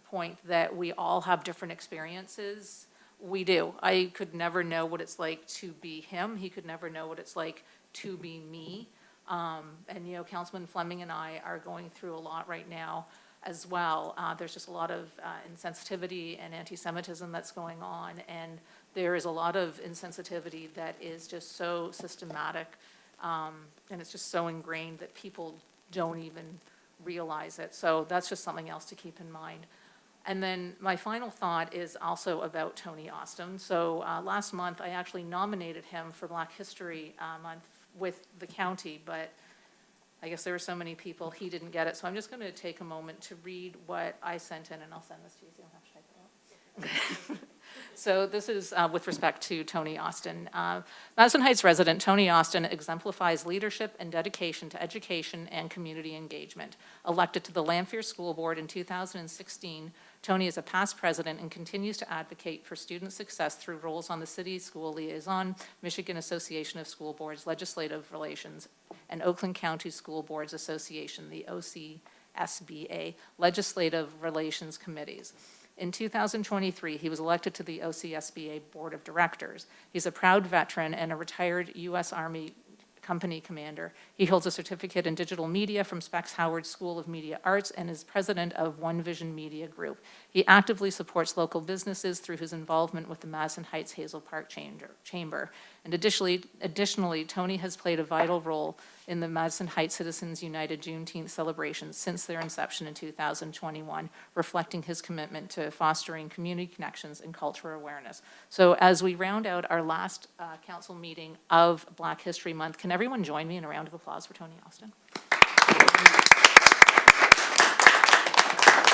point that we all have different experiences, we do. I could never know what it's like to be him. He could never know what it's like to be me. And, Councilman Fleming and I are going through a lot right now as well. There's just a lot of insensitivity and anti-Semitism that's going on. And there is a lot of insensitivity that is just so systematic. And it's just so ingrained that people don't even realize it. So that's just something else to keep in mind. And then my final thought is also about Tony Austin. So last month, I actually nominated him for Black History Month with the county, but I guess there were so many people, he didn't get it. So I'm just going to take a moment to read what I sent in, and I'll send this to you so you don't have to type it out. So this is with respect to Tony Austin. Madison Heights resident Tony Austin exemplifies leadership and dedication to education and community engagement. Elected to the Lanphier School Board in 2016, Tony is a past president and continues to advocate for student success through roles on the City School Liaison, Michigan Association of School Boards, Legislative Relations, and Oakland County School Boards Association, the OCSBA, Legislative Relations Committees. In 2023, he was elected to the OCSBA Board of Directors. He's a proud veteran and a retired U.S. Army company commander. He holds a certificate in digital media from Specs Howard School of Media Arts and is president of One Vision Media Group. He actively supports local businesses through his involvement with the Madison Heights Hazel Park Chamber. And additionally, Tony has played a vital role in the Madison Heights Citizens United Juneteenth celebrations since their inception in 2021, reflecting his commitment to fostering community connections and cultural awareness. So as we round out our last council meeting of Black History Month, can everyone join me in a round of applause for Tony Austin?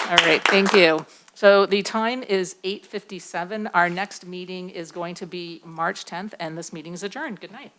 All right, thank you. So the time is 8:57. Our next meeting is going to be March 10th, and this meeting is adjourned. Good night.